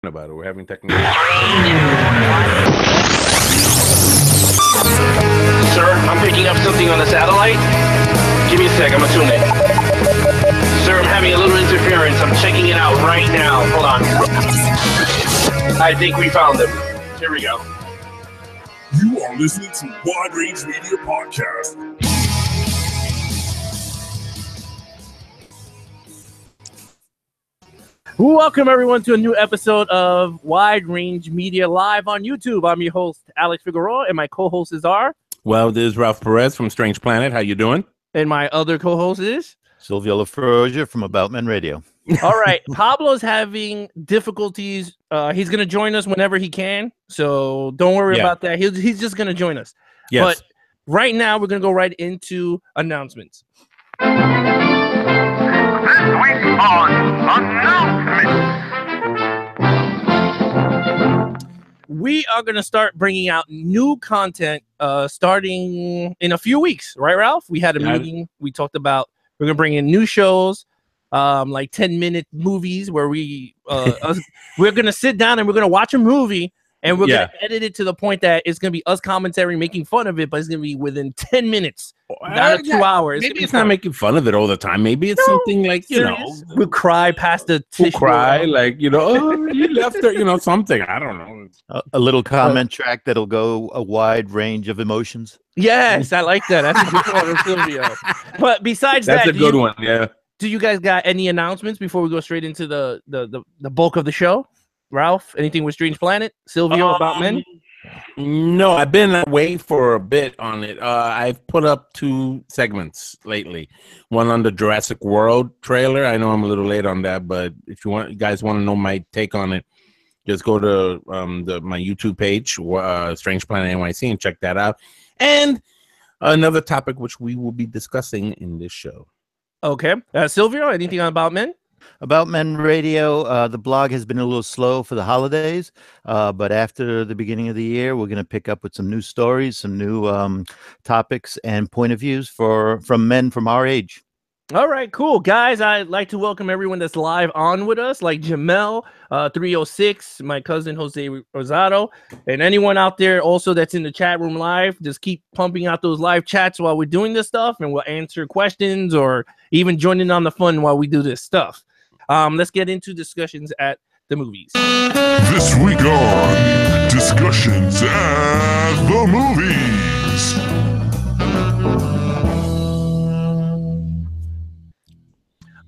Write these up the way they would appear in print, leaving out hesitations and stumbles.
about it. We're having technical. Sir, I'm picking up something on the satellite. Give me a sec, I'm gonna tune it. Sir, I'm having a little interference. I'm checking it out right now. Hold on. I think we found him. Here we go. You are listening to Wide Range Media Podcast. Welcome, everyone, to a new episode of Wide Range Media live on YouTube. I'm your host, Alex Figueroa, and my co-hosts are... Well, this is Ralph Perez from Strange Planet. How you doing? And my other co-host is... Silvio Lafroja from About Men Radio. All right. Pablo's having difficulties. He's going to join us whenever he can, so don't worry about that. He's just going to join us. Yes. But right now, we're going to go right into announcements. This week on Announcements. We are going to start bringing out new content starting in a few weeks. Right, Ralph? We had a meeting. We talked about we're going to bring in new shows, like 10-minute movies where we're going to sit down and we're going to watch a movie. And we're going to edit it to the point that it's going to be us commentary making fun of it, but it's going to be within 10 minutes, not 2 hours. Maybe it's not making fun of it all the time. Maybe it's something like, we'll cry past the tissue. We'll cry, like, oh, you left her, something. I don't know. A little comment track that'll go a wide range of emotions. Yes, I like that. That's a good one, Silvio. But besides that's a good one, yeah. Do you guys got any announcements before we go straight into the bulk of the show? Ralph, anything with Strange Planet? Silvio, About Men? No, I've been away for a bit on it. I've put up 2 segments lately. One on the Jurassic World trailer. I know I'm a little late on that, but if you guys want to know my take on it, just go to my YouTube page, Strange Planet NYC, and check that out. And another topic which we will be discussing in this show. Okay. Silvio, anything on About Men? About Men Radio, the blog has been a little slow for the holidays, but after the beginning of the year, we're going to pick up with some new stories, some new topics and point of views from men from our age. All right, cool. Guys, I'd like to welcome everyone that's live on with us, like Jamel, 306, my cousin Jose Rosado, and anyone out there also that's in the chat room live. Just keep pumping out those live chats while we're doing this stuff, and we'll answer questions or even join in on the fun while we do this stuff. Let's get into discussions at the movies. This week on Discussions at the Movies.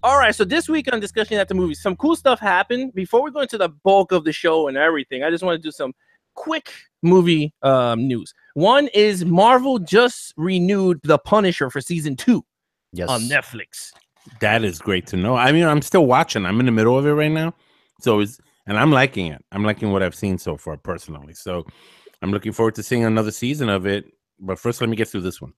All right, so this week on Discussion at the Movies, some cool stuff happened. Before we go into the bulk of the show and everything, I just want to do some quick movie news. One is Marvel just renewed The Punisher for season 2 on Netflix. That is great to know. I mean, I'm still watching. I'm in the middle of it right now. And I'm liking it. I'm liking what I've seen so far personally. So I'm looking forward to seeing another season of it. But first, let me get through this one.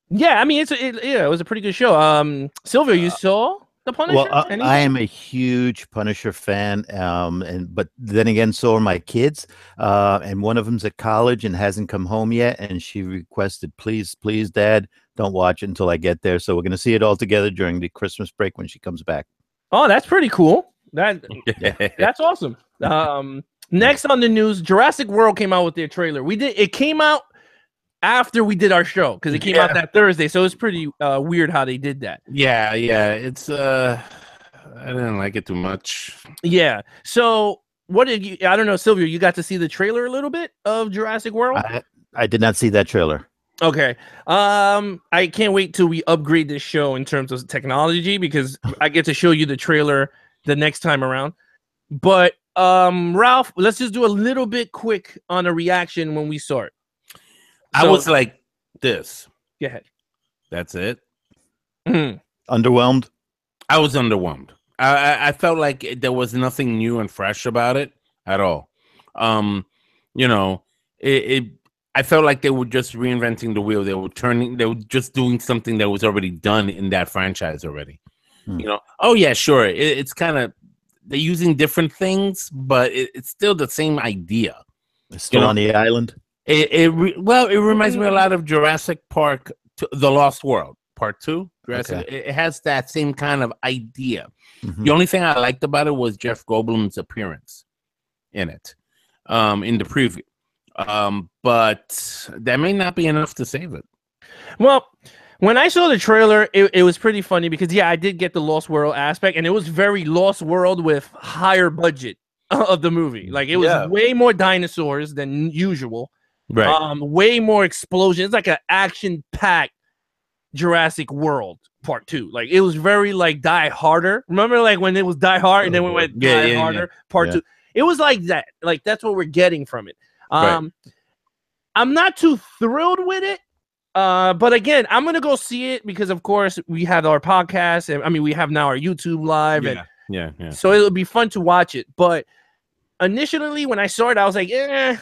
Yeah, I mean, it was a pretty good show. Silvio, you saw The Punisher? Well, I am a huge Punisher fan, but then again, so are my kids. And one of them's at college and hasn't come home yet, and she requested, please, Dad, don't watch it until I get there. So we're going to see it all together during the Christmas break when she comes back. Oh, that's pretty cool. That's awesome. Next on the news, Jurassic World came out with their trailer. It came out after we did our show because it came out that Thursday, so it's pretty weird how they did that. Yeah, it's I didn't like it too much. Yeah. So what did you? I don't know, Silvio. You got to see the trailer a little bit of Jurassic World. I did not see that trailer. Okay. I can't wait till we upgrade this show in terms of technology because I get to show you the trailer the next time around. But Ralph, let's just do a little bit quick on a reaction when we saw it. I was like this. Go ahead. That's it. Underwhelmed? I was underwhelmed. I felt like there was nothing new and fresh about it at all. I felt like they were just reinventing the wheel. They were just doing something that was already done in that franchise already. Oh yeah, sure. It's kind of, they're using different things, but it's still the same idea. It's still on the island. It reminds me a lot of Jurassic Park, The Lost World, Part 2. It has that same kind of idea. The only thing I liked about it was Jeff Goldblum's appearance. in it, in the preview. But that may not be enough to save it. Well, when I saw the trailer, it was pretty funny because, yeah, I did get the Lost World aspect, and it was very Lost World with higher budget of the movie. Like, it was way more dinosaurs than usual. Right. Way more explosions. It's like an action-packed Jurassic World Part 2. Like, it was very, like, Die Harder. Remember, like, when it was Die Hard, and then we went Die Harder Part 2? It was like that. Like, that's what we're getting from it. I'm not too thrilled with it. But again, I'm gonna go see it because, of course, we have our podcast, and I mean, we have now our YouTube live, and so it'll be fun to watch it. But initially, when I saw it, I was like, it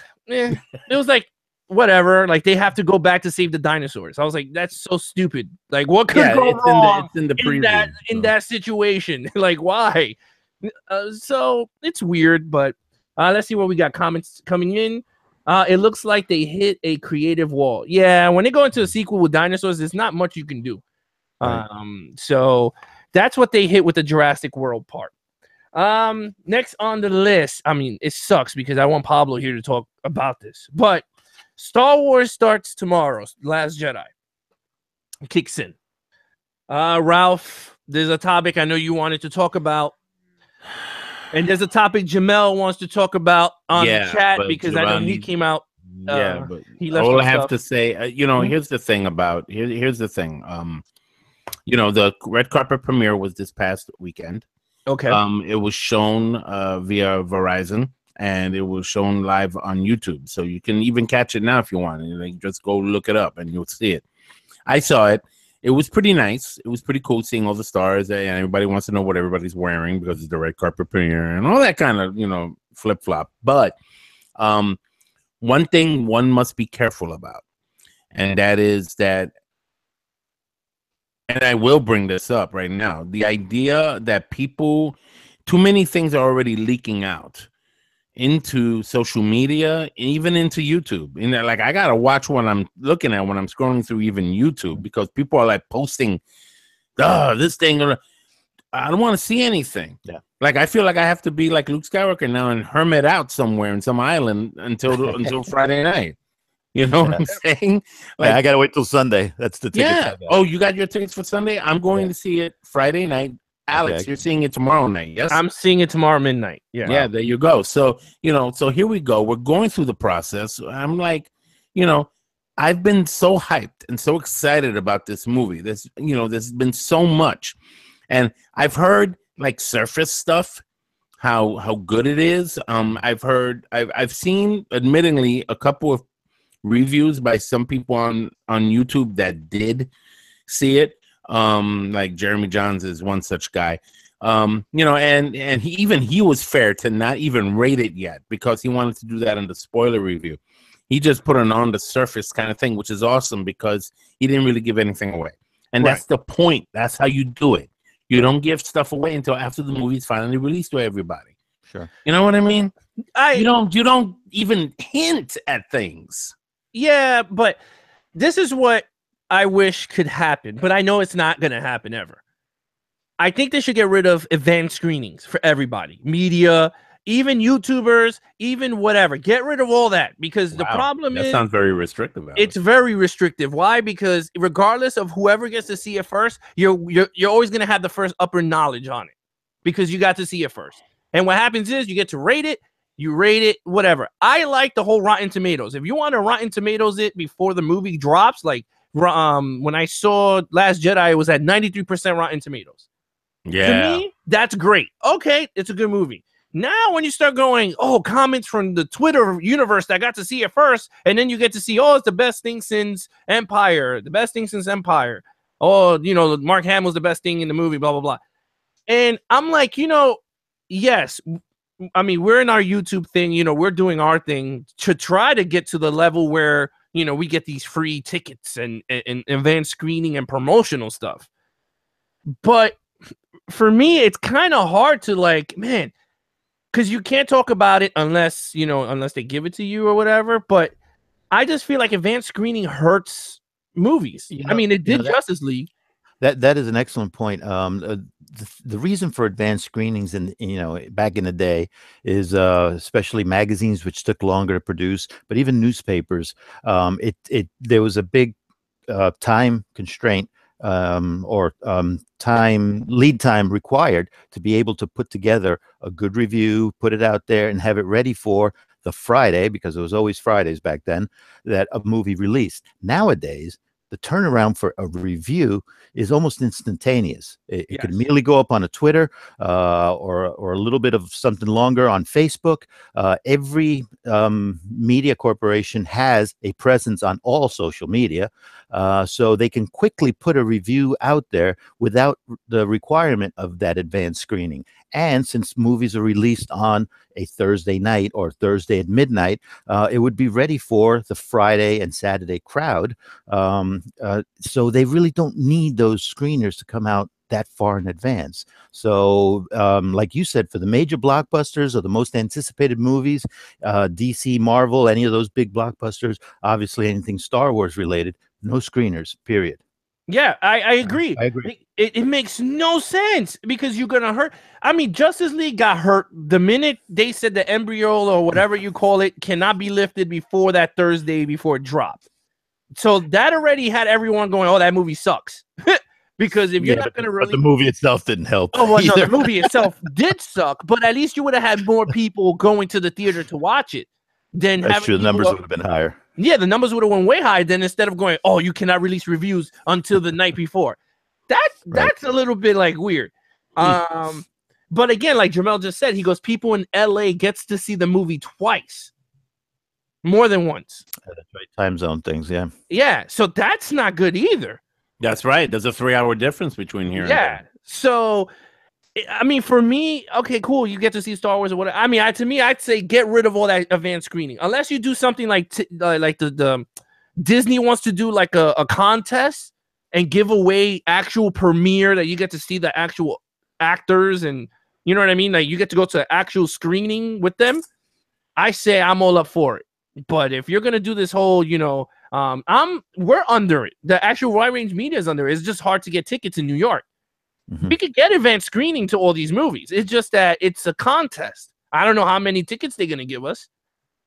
was like whatever. Like, they have to go back to save the dinosaurs. I was like, that's so stupid. Like, what could go wrong in the preview, in that situation? Like, why? So it's weird, but let's see what we got. Comments coming in. It looks like they hit a creative wall. Yeah, when they go into a sequel with dinosaurs, there's not much you can do. Right. So that's what they hit with the Jurassic World part. Next on the list, I mean, it sucks because I want Pablo here to talk about this, but Star Wars starts tomorrow. Last Jedi kicks in. Ralph, there's a topic I know you wanted to talk about. And there's a topic Jamel wants to talk about on the chat because I know he came out. But he left all I have to say, here's the thing about here's the thing. The red carpet premiere was this past weekend. Okay. It was shown via Verizon, and it was shown live on YouTube, so you can even catch it now if you want. Like, just go look it up, and you'll see it. I saw it. It was pretty nice. It was pretty cool seeing all the stars, and everybody wants to know what everybody's wearing because it's the red carpet premiere and all that kind of, flip flop. But one thing one must be careful about, and that is that, and I will bring this up right now, the idea that too many things are already leaking out into social media, even into YouTube. Like, I gotta watch what I'm looking at when I'm scrolling through even YouTube, because people are like posting, this thing. I don't want to see anything. Yeah. Like, I feel like I have to be like Luke Skywalker now and hermit out somewhere in some island until Friday night. You know what I'm saying? Like, I gotta wait till Sunday. That's the ticket. Yeah. Oh, you got your tickets for Sunday? I'm going to see it Friday night. Alex, you're seeing it tomorrow night, yes? I'm seeing it tomorrow midnight. Yeah. Yeah, there you go. So, so here we go. We're going through the process. I'm like, I've been so hyped and so excited about this movie. There's been so much. And I've heard like surface stuff, how good it is. I've seen, admittingly, a couple of reviews by some people on YouTube that did see it. Like Jeremy Johns is one such guy. And he was fair to not even rate it yet because he wanted to do that in the spoiler review. He just put an on the surface kind of thing, which is awesome because he didn't really give anything away. And that's the point. That's how you do it. You don't give stuff away until after the movie's finally released to everybody. Sure. You know what I mean? You don't even hint at things. Yeah, but this is what I wish could happen, but I know it's not going to happen ever. I think they should get rid of advanced screenings for everybody, media, even YouTubers, even whatever. Get rid of all that, because the problem is... That sounds very restrictive. It's very restrictive. Why? Because regardless of whoever gets to see it first, you're always going to have the first upper knowledge on it because you got to see it first. And what happens is you get to rate it, whatever. I like the whole Rotten Tomatoes. If you want to Rotten Tomatoes it before the movie drops, like when I saw Last Jedi, it was at 93% Rotten Tomatoes. Yeah. To me, that's great. Okay, it's a good movie. Now, when you start going, comments from the Twitter universe that got to see it first, and then you get to see, it's the best thing since Empire. The best thing since Empire. Mark Hamill's the best thing in the movie, blah, blah, blah. And I'm like, yes, I mean, we're in our YouTube thing, we're doing our thing to try to get to the level where, we get these free tickets and advanced screening and promotional stuff. But for me, it's kind of hard to because you can't talk about it unless they give it to you or whatever. But I just feel like advanced screening hurts movies. I mean, it did Justice League. That is an excellent point. The reason for advanced screenings, in back in the day, is especially magazines, which took longer to produce, but even newspapers. There was a big time constraint, or time lead time required to be able to put together a good review, put it out there, and have it ready for the Friday, because it was always Fridays back then, that a movie released. Nowadays, the turnaround for a review is almost instantaneous. It could immediately go up on a Twitter, or a little bit of something longer on Facebook. Every media corporation has a presence on all social media, so they can quickly put a review out there without the requirement of that advanced screening. And since movies are released on a Thursday night or Thursday at midnight, it would be ready for the Friday and Saturday crowd. So they really don't need those screeners to come out that far in advance. So like you said, for the major blockbusters or the most anticipated movies, DC, Marvel, any of those big blockbusters, obviously anything Star Wars related, no screeners, period. Yeah, I agree. I agree. It makes no sense, because you're gonna hurt. I mean, Justice League got hurt the minute they said the embryo, or whatever you call it, cannot be lifted before that Thursday before it dropped. So that already had everyone going, "Oh, that movie sucks." Because if you're not going to release, the movie itself didn't help. Oh, well, no, the movie itself did suck, but at least you would have had more people going to the theater to watch it. Then That's true. The numbers would have been higher. Yeah, the numbers would have went way higher. Then instead of going, "Oh, you cannot release reviews until the night before," that's a little bit like weird. But again, like Jamel just said, he goes, people in LA gets to see the movie twice, more than once. That's right. Time zone things, yeah. Yeah, so that's not good either. That's right. There's a 3-hour difference between here and there. So, I mean, for me, okay, cool. You get to see Star Wars or whatever. I mean, to me, I'd say get rid of all that advanced screening, unless you do something like the Disney wants to do, like a contest and give away actual premiere that you get to see the actual actors, and you know what I mean. Like you get to go to actual screening with them. I say I'm all up for it. But if you're gonna do this whole, we're under it. The actual Wide Range Media is under it. It's just hard to get tickets in New York. We could get advanced screening to all these movies. It's just that it's a contest. I don't know how many tickets they're gonna give us,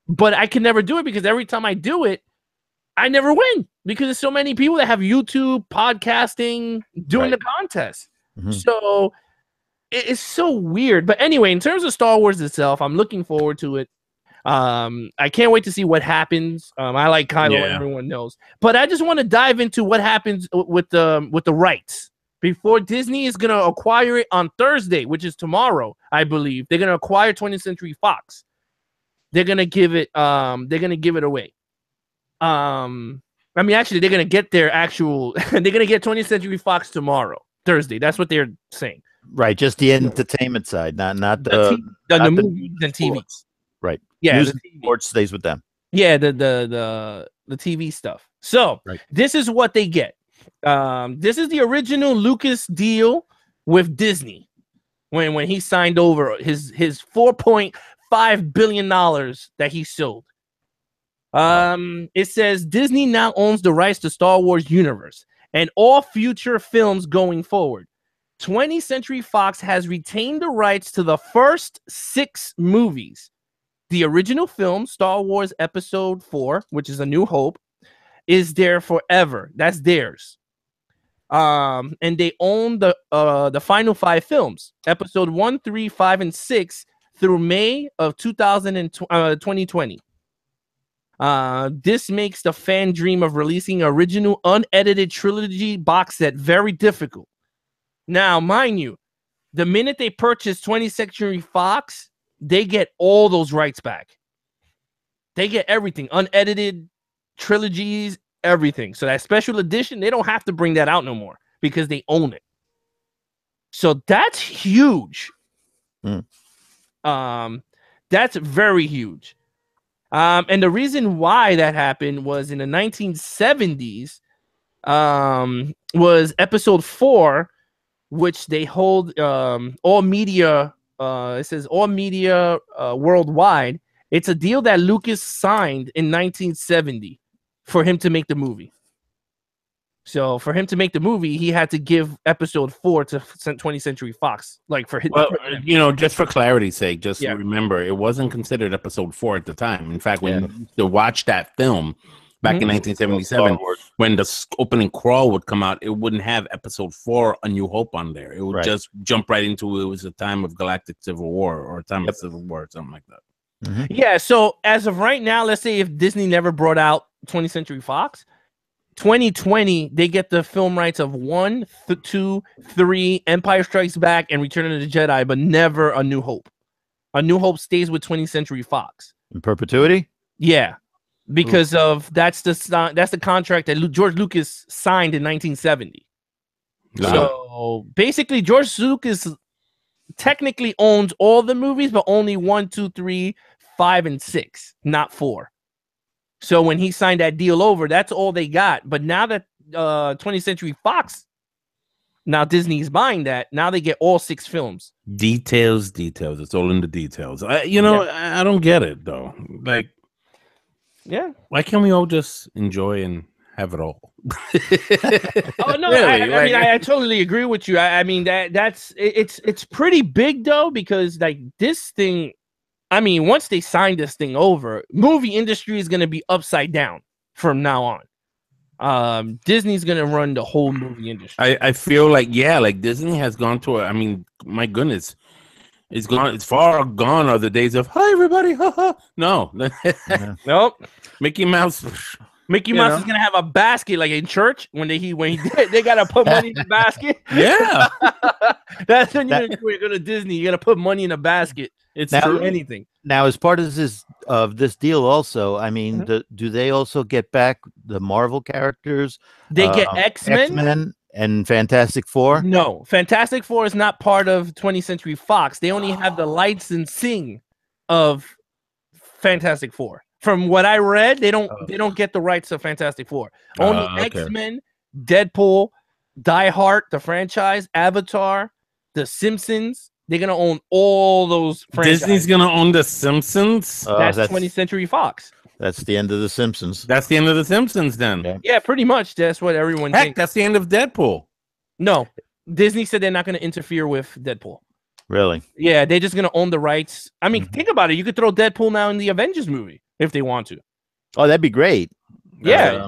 but I can never do it, because every time I do it, I never win, because there's so many people that have YouTube, podcasting, doing the contest. So it's so weird. But anyway, in terms of Star Wars itself, I'm looking forward to it. I can't wait to see what happens. I like Kylo, everyone knows, but I just want to dive into what happens with the rights before Disney is gonna acquire it on Thursday, which is tomorrow, I believe. They're gonna acquire 20th Century Fox. They're gonna give it away. I mean, actually, they're gonna get their actual. They're gonna get 20th Century Fox tomorrow, Thursday. That's what they're saying. Right, just the entertainment side, not the movies and TVs. Right. Yeah, the sports stays with them. Yeah, the TV stuff. So this is what they get. This is the original Lucas deal with Disney when he signed over his $4.5 billion that he sold. It says Disney now owns the rights to Star Wars universe and all future films going forward. 20th Century Fox has retained the rights to the first 6 movies. The original film, Star Wars Episode 4, which is A New Hope, is there forever. That's theirs. And they own the final 5 films, Episode 1, 3, 5, and 6, through May of 2020. This makes the fan dream of releasing an original unedited trilogy box set very difficult. Now, mind you, the minute they purchase 20th Century Fox, they get all those rights back. They get everything, unedited trilogies, everything. So that special edition, they don't have to bring that out no more because they own it. So that's huge. That's very huge. And the reason why that happened was in the 1970s, was Episode 4, which they hold all media. It says all media worldwide. It's a deal that Lucas signed in 1970 for him to make the movie. So for him to make the movie, he had to give episode 4 to 20th Century Fox. Like for him. Well, just for clarity's sake, just Yeah. remember it wasn't considered episode 4 at the time. In fact, when you used to watch that film back in 1977, when the opening crawl would come out, it wouldn't have episode 4, A New Hope, on there. It would just jump right into it was a time of galactic civil war or a time of civil war or something like that. Yeah. So as of right now, let's say if Disney never brought out 20th Century Fox, 2020 they get the film rights of 1, 2, 3, Empire Strikes Back, and Return of the Jedi, but never A New Hope. A New Hope stays with 20th Century Fox In perpetuity? Yeah, because of that's the contract that George Lucas signed in 1970. So basically, George Lucas technically owns all the movies, but only 1, 2, 3, 5, and 6, not 4. So when he signed that deal over, that's all they got. But now that 20th Century Fox, now Disney's buying that, now they get all 6 films. Details. It's all in the details. I don't get it though. Like, yeah, why can't we all just enjoy and have it all? Oh no, Really? I mean, I totally agree with you. I mean it's pretty big though, because like this thing. I mean, once they sign this thing over, movie industry is going to be upside down from now on. Disney's going to run the whole movie industry. I feel like Disney has gone to I mean, my goodness, it's gone. It's far gone are the days of hi everybody, haha. No, Nope. Mickey Mouse. Mickey Mouse is gonna have a basket like in church when they gotta put money in the basket. Yeah, that's when you're gonna go to Disney. You gotta put money in a basket. It's Now- anything. Now, as part of this deal, also, I mean, do they also get back the Marvel characters? They get X-Men. And Fantastic Four. No, Fantastic Four is not part of 20th Century Fox. They only have the licensing of Fantastic Four. From what I read, they don't get the rights of Fantastic Four. Only okay. X-Men, Deadpool, Die Hard, the franchise, Avatar, The Simpsons. They're gonna own all those franchises. Disney's gonna own The Simpsons. That's 20th Century Fox. That's the end of the Simpsons. That's the end of The Simpsons, then. Yeah. Yeah, pretty much. That's what everyone Heck, thinks. that's the end of Deadpool. No, Disney said they're not gonna interfere with Deadpool. Really? Yeah, they're just gonna own the rights. I mean, think about it. You could throw Deadpool now in the Avengers movie if they want to. Oh, that'd be great. Yeah.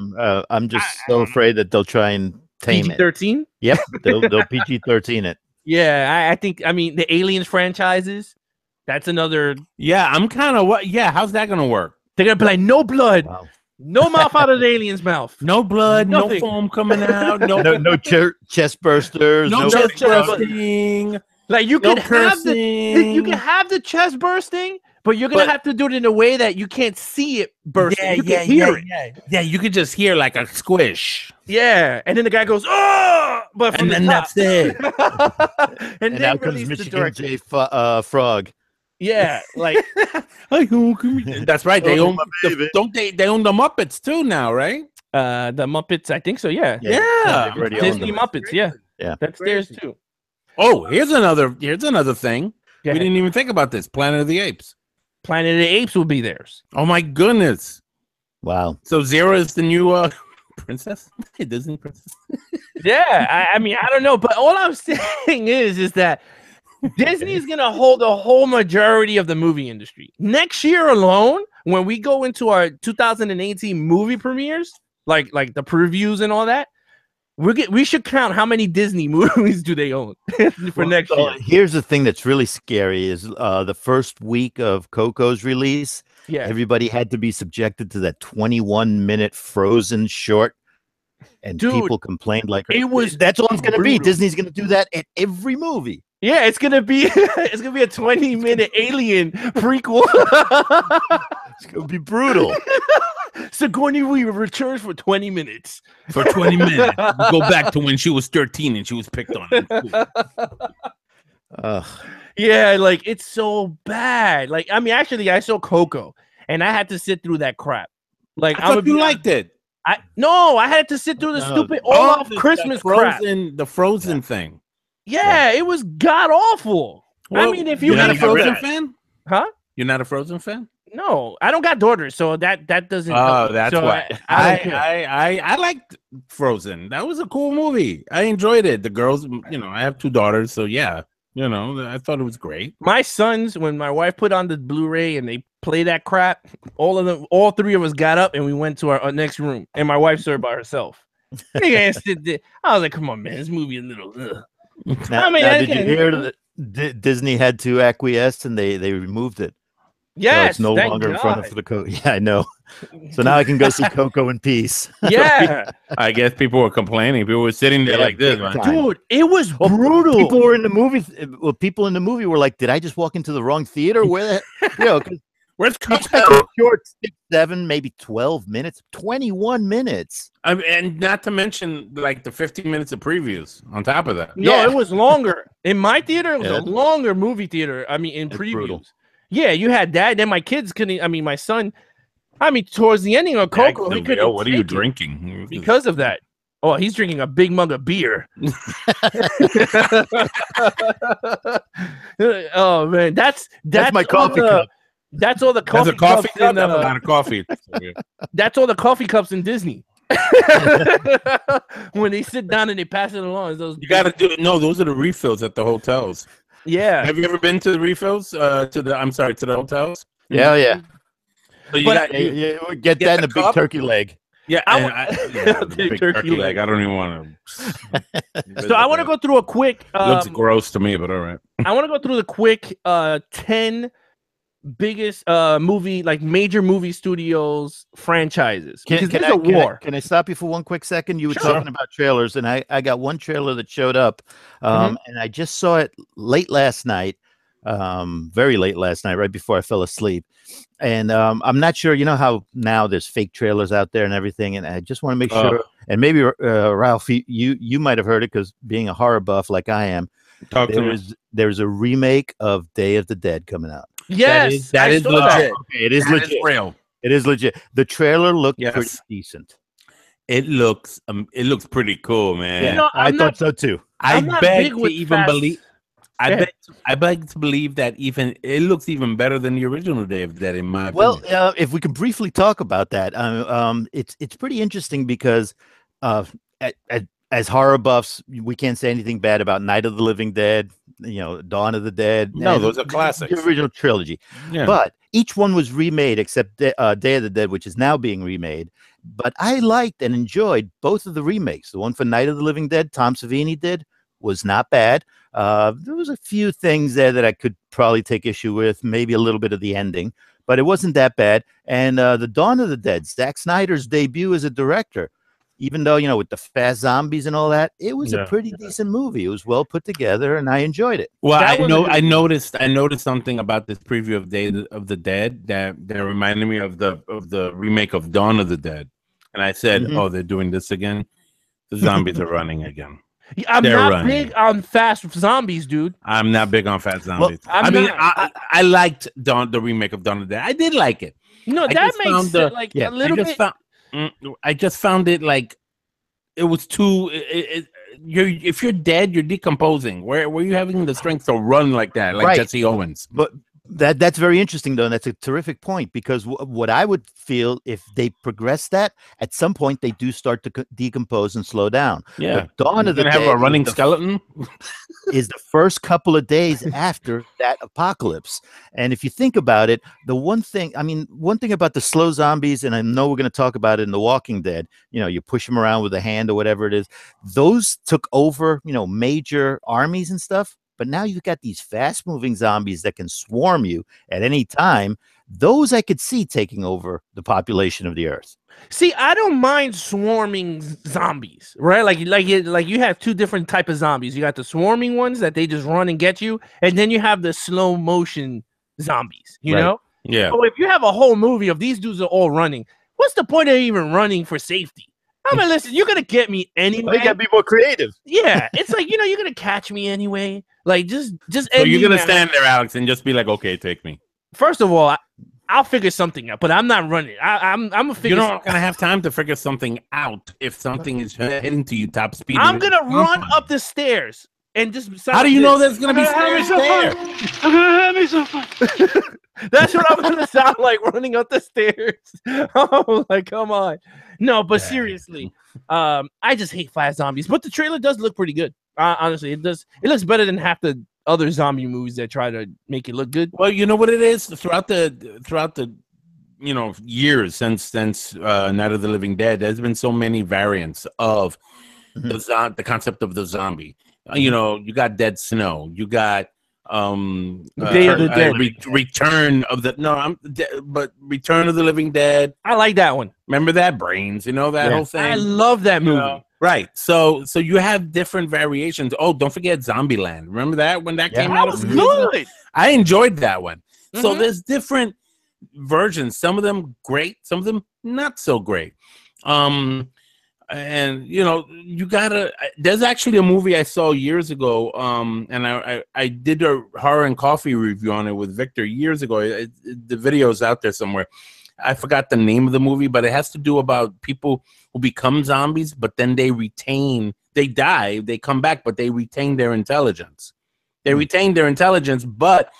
I'm just so afraid that they'll try and tame it. PG-13. Yep, they'll PG-13 it. Yeah, I think. I mean, the Aliens franchises. That's another. Yeah, I'm kind of Yeah, how's that gonna work? They're gonna be like, no blood, Wow. no mouth out of the alien's mouth. No blood, Nothing. no foam coming out, no Chest bursters. no chest chest bursting. Like you No can have cursing. you can have the chest bursting, but you're gonna have to do it in a way that you can't see it bursting. You can hear it. Yeah, you could just hear like a squish. Yeah, and then the guy goes, "Oh!" But from And then the top. that's it. and And then out comes release the Michigan director. J. Frog. Yeah, like That's right. They Oh, own my baby. don't they own the Muppets too now, right? the Muppets. I think so. Yeah, Yeah. they've already owned Disney them. Muppets. Yeah, Yeah. that's theirs too. Oh, here's another thing. Go We ahead. didn't even think about this. Planet of the Apes. Planet of the Apes will be theirs. Oh my goodness. Wow. So Zero is the new princess? Disney princess. Yeah, I mean, I don't know, but all I'm saying is that Disney's gonna hold the whole majority of the movie industry. Next year alone, when we go into our 2018 movie premieres, like the previews and all that, we should count how many Disney movies do they own for next year. Here's the thing that's really scary is the first week of Coco's release, Yeah, everybody had to be subjected to that 21-minute Frozen short. And Dude, people complained like it was that's all it's gonna be. brutal. Disney's gonna do that at every movie. yeah, it's gonna be a 20-minute Alien prequel. It's gonna be brutal. Sigourney Weaver returns for 20 minutes. For 20 minutes. Go back to when she was 13 and she was picked on. Yeah, like it's so bad. Like, I mean, actually, I saw Coco and I had to sit through that crap. Like, I thought you liked it. I had to sit through the stupid Olaf Christmas crap. The Frozen thing. Yeah, it was god awful. I Well, mean, if you you're not a hate Frozen that- fan? huh? You're not a Frozen fan? No, I don't got daughters, so that doesn't. Oh, help me. that's So why. I don't care. I liked Frozen. That was a cool movie. I enjoyed it. The girls, I have 2 daughters, so yeah, I thought it was great. My sons, when my wife put on the Blu-ray and they play that crap, all 3 of us got up and we went to our next room, and my wife served by herself. I was like, "Come on, man, this movie is a little." Now, did you hear that Disney had to acquiesce and they removed it? Yes, so it's no longer in front of the code. Yeah, I know. So now I can go see Coco in peace. Yeah, I guess people were complaining. People were sitting there like this, man. Dude. It was brutal. People were in the movie. Well, people in the movie were like, "Did I just walk into the wrong theater?" Where, where's it's like Coco? a short 6, 7, maybe 12 minutes, 21 minutes. And not to mention like the 15 minutes of previews on top of that. No, it was longer. In my theater, it was a longer movie theater. I mean, in previews. Brutal. Yeah, you had that. Then my kids couldn't. I mean, my son. I mean, towards the ending of Coco, he couldn't. What are you take it drinking? because of that? Oh, he's drinking a big mug of beer. Oh man, that's my coffee cup. That's all the coffee. That's a coffee cups cup. in, That's a lot of coffee. that's all the coffee cups in Disney. When they sit down and they pass it along, those You gotta do it. No, those are the refills at the hotels. yeah. Have you ever been to the refills? To the hotels? Yeah. So you But- got Get that in the a big cup. turkey leg. yeah, the Big big turkey turkey leg. leg. I don't even want to. So I want to go through a quick. Looks gross to me, but all right. I want to go through the quick 10 biggest major movie studios franchises. Because there's a war. Can I stop you for one quick second? You were Sure. talking about trailers, and I got one trailer that showed up, and I just saw it late last night, very late last night, right before I fell asleep. And I'm not sure, you know how now there's fake trailers out there and everything, and I just want to make sure. And maybe Ralph, you might have heard it because being a horror buff like I am, Talk to me. there's a remake of Day of the Dead coming out. Yes, that I is saw legit. Okay, it is That legit. is real. It is legit. The trailer looked Yes. pretty decent. It looks pretty cool, man. You know, I I'm thought not- so too. I I'm not beg big to with even fast- believe. Go ahead. I beg to believe that even it looks even better than the original Day of the Dead, in my Well, opinion. if we could briefly talk about that, it's pretty interesting because as horror buffs, we can't say anything bad about Night of the Living Dead, Dawn of the Dead. No, and those are classics. The original trilogy. Yeah. But each one was remade except Day of the Dead, which is now being remade. But I liked and enjoyed both of the remakes. The one for Night of the Living Dead, Tom Savini did, was not bad. There was a few things there that I could probably take issue with, maybe a little bit of the ending, but it wasn't that bad. And the Dawn of the Dead, Zack Snyder's debut as a director, even though, with the fast zombies and all that, it was a pretty decent movie. It was well put together, and I enjoyed it. Well, That was a good- I noticed something about this preview of Day of the Dead that reminded me of the remake of Dawn of the Dead, and I said, Mhm. "Oh, they're doing this again. The zombies are running again." I'm They're not running. big on fast zombies, dude. I'm not big on fat zombies. I'm not. I liked the remake of Dawn of the Dead. I did like it. No, I that just makes found sense. Like yeah, a little bit. I just found it like it was too. If you're dead, you're decomposing. Where were you having the strength to run like that, like Right. Jesse Owens? But that's very interesting, though, and that's a terrific point, because what I would feel if they progress that, at some point they do start to decompose and slow down. Yeah, But Dawn of the gonna have Dead a running is the skeleton. is the first couple of days after that apocalypse. And if you think about it, one thing about the slow zombies, and I know we're going to talk about it in The Walking Dead, you push them around with a hand or whatever it is, those took over, major armies and stuff. But now you've got these fast moving zombies that can swarm you at any time. Those I could see taking over the population of the earth. See, I don't mind swarming zombies, right? Like you have 2 different type of zombies. You got the swarming ones that they just run and get you, and then you have the slow motion zombies. You Right. know. Yeah, So if you have a whole movie of these dudes are all running, what's the point of even running for safety? I mean, listen, you're gonna get me anyway. You got to be more creative. Yeah, it's like you're gonna catch me anyway. Like just so end you're me gonna now. stand there, Alex, and just be like, "Okay, take me." First of all, I'll figure something out, but I'm not running. I'm gonna figure. You're not gonna have time to figure something out if something is heading to you top speed. I'm gonna run up the stairs and just. How do you know there's gonna be stairs there? That's what I'm gonna sound like running up the stairs. Oh, like come on. No, but seriously, I just hate flat zombies. But the trailer does look pretty good. Honestly, it does. It looks better than half the other zombie movies that try to make it look good. Well, you know what it is throughout the years since Night of the Living Dead. There's been so many variants of the concept of the zombie. You know, you got Dead Snow. You got Day of the Dead. Return of the Return of the Living Dead. I like that one. Remember that Brains? You know that whole thing. I love that movie. You know? Right. So you have different variations. Oh, don't forget Zombieland. Remember that when that came out? That was good. I enjoyed that one. So there's different versions. Some of them great. Some of them not so great. And you know, you gotta. There's actually a movie I saw years ago. And I did a Horror and Coffee review on it with Victor years ago. The video's out there somewhere. I forgot the name of the movie, but it has to do about people who become zombies, but then they die, they come back, but they retain their intelligence. They retain their intelligence, but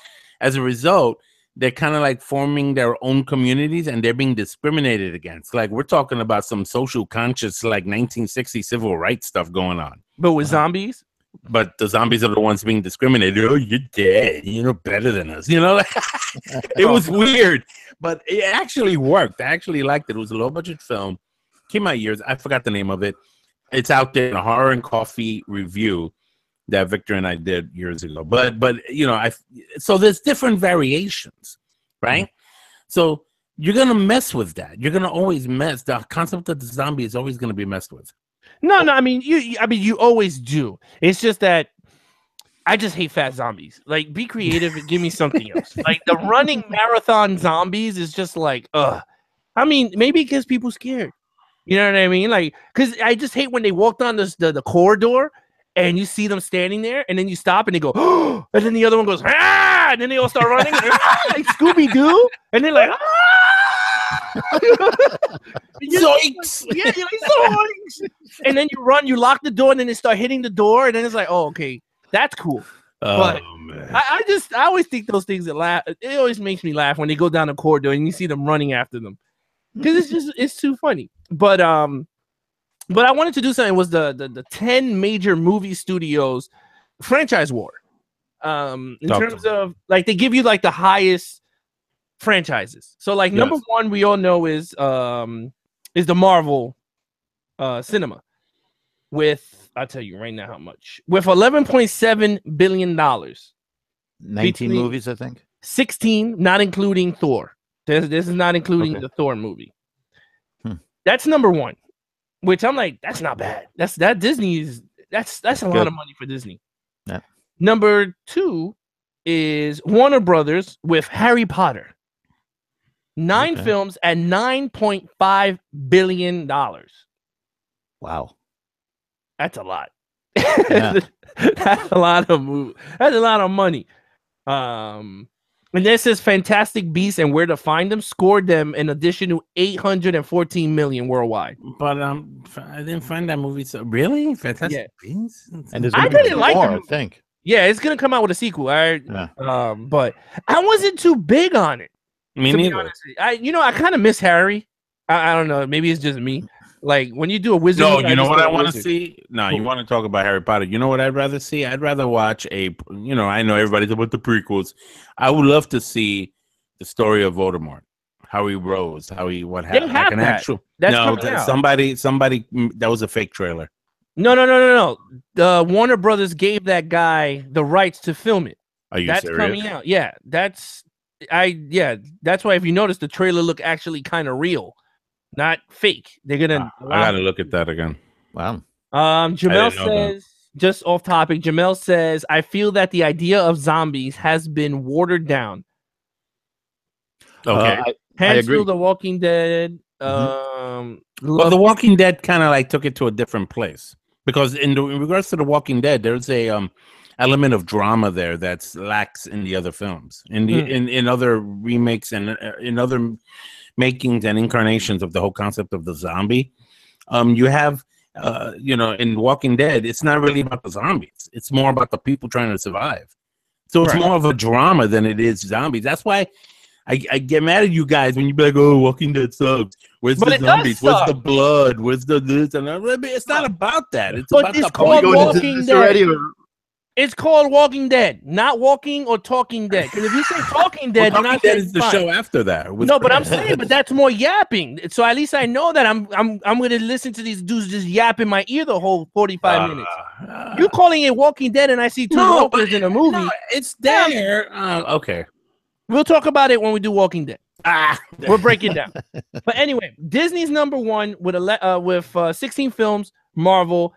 as a result, they're kind of like forming their own communities and they're being discriminated against. Like we're talking about some social conscious, like 1960 civil rights stuff going on. But with zombies? But the zombies are the ones being discriminated. Oh, you're dead. You're better than us. You know, it was weird, but it actually worked. I actually liked it. It was a low budget film. Came out years. I forgot the name of it. It's out there in a Horror and Coffee review that Victor and I did years ago. But you know, so there's different variations, right? So you're gonna mess with that. You're gonna always mess. The concept of the zombie is always gonna be messed with. No. I mean, you always do. It's just that I just hate fat zombies. Like, be creative and give me something else. Like the running marathon zombies is just like, ugh. I mean, maybe because people scared. You know what I mean? Like, because I just hate when they walk down the corridor and you see them standing there, and then you stop and they go, oh, and then the other one goes, ah, and then they all start running, like Scooby Doo, and they're like, ah. Zoinks! Yeah, you're like, zoinks! And then you run, you lock the door, and then they start hitting the door, and then it's like, oh, okay, that's cool. But man. I always think those things that laugh. It always makes me laugh when they go down the corridor and you see them running after them, because it's too funny. But I wanted to do something. Was the 10 major movie studios franchise war. In terms of like they give you like the highest franchises. So like number one we all know is the Marvel cinema with, I'll tell you right now how much, with $11.7 billion. 19 movies, I think. 16, not including Thor. This is not including the Thor movie. That's number one. Which I'm like, that's not bad. That's a lot of money for Disney. Yeah. Number two is Warner Brothers with Harry Potter. 9 films at $9.5 billion. Wow. That's a lot. Yeah. That's a lot of That's a lot of money. And this says Fantastic Beasts and Where to Find Them scored them an additional $814 million worldwide. But I didn't find that movie so really Fantastic Beasts. And there's I gonna be didn't like more, the I movie. think. Yeah, it's gonna come out with a sequel. But I wasn't too big on it. Me to be neither. honest. I kind of miss Harry. I don't know. Maybe it's just me. Like when you do a wizard. No, you know what I want to see? No, you want to talk about Harry Potter. You know what I'd rather see? I'd rather watch I know everybody's about the prequels. I would love to see the story of Voldemort. How he rose, what happened. They have like an that. actual. That's no, coming out. somebody that was a fake trailer. No. The Warner Brothers gave that guy the rights to film it. Are you That's serious? coming out. Yeah, that's why if you notice the trailer look actually kind of real, not fake. They're gonna. I gotta look at that again. Wow. Jamel says, just off topic. Jamel says, I feel that the idea of zombies has been watered down. Okay. I agree. The Walking Dead. Well, The Walking Dead kind of like took it to a different place because in regards to The Walking Dead, there's a element of drama there that's lacks in the other films, in other remakes and in other makings and incarnations of the whole concept of the zombie. You have, in Walking Dead, it's not really about the zombies. It's more about the people trying to survive. So it's more of a drama than it is zombies. That's why I get mad at you guys when you be like, "Oh, Walking Dead sucks. Where's But the it does zombies? Where's the suck. blood? Where's the this?" And I'm like, it's not about that. It's But about it's the called people. Going into Walking this Dead. already, or- It's called Walking Dead, not Walking or Talking Dead. Because if you say Talking Dead, Well, then I Walking Dead say is the fine. show after that. with- No, but I'm saying, but that's more yapping. So at least I know that I'm going to listen to these dudes just yap in my ear the whole 45 minutes. You calling it Walking Dead, and I see two walkers in a movie. No, it's there. Okay. We'll talk about it when we do Walking Dead. Ah, We'll break it down. But anyway, Disney's number one with 16 films. Marvel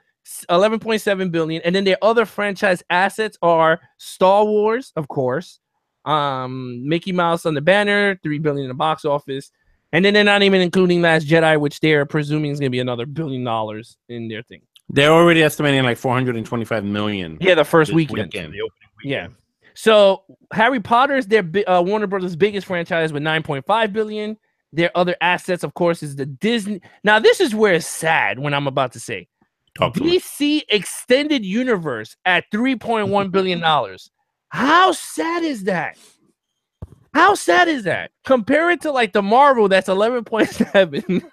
11.7 billion, and then their other franchise assets are Star Wars, of course, Mickey Mouse on the banner, 3 billion in the box office, and then they're not even including Last Jedi, which they're presuming is going to be another $1 billion in their thing. they're already estimating like 425 million. Yeah, the first this weekend. weekend. Yeah. So Harry Potter is their Warner Brothers' biggest franchise with 9.5 billion. Their other assets, of course, is the Disney. Now, this is where it's sad when I'm about to say Talk to me. DC Extended Universe at $3.1 billion. How sad is that? How sad is that? Compare it to like the Marvel that's 11.7.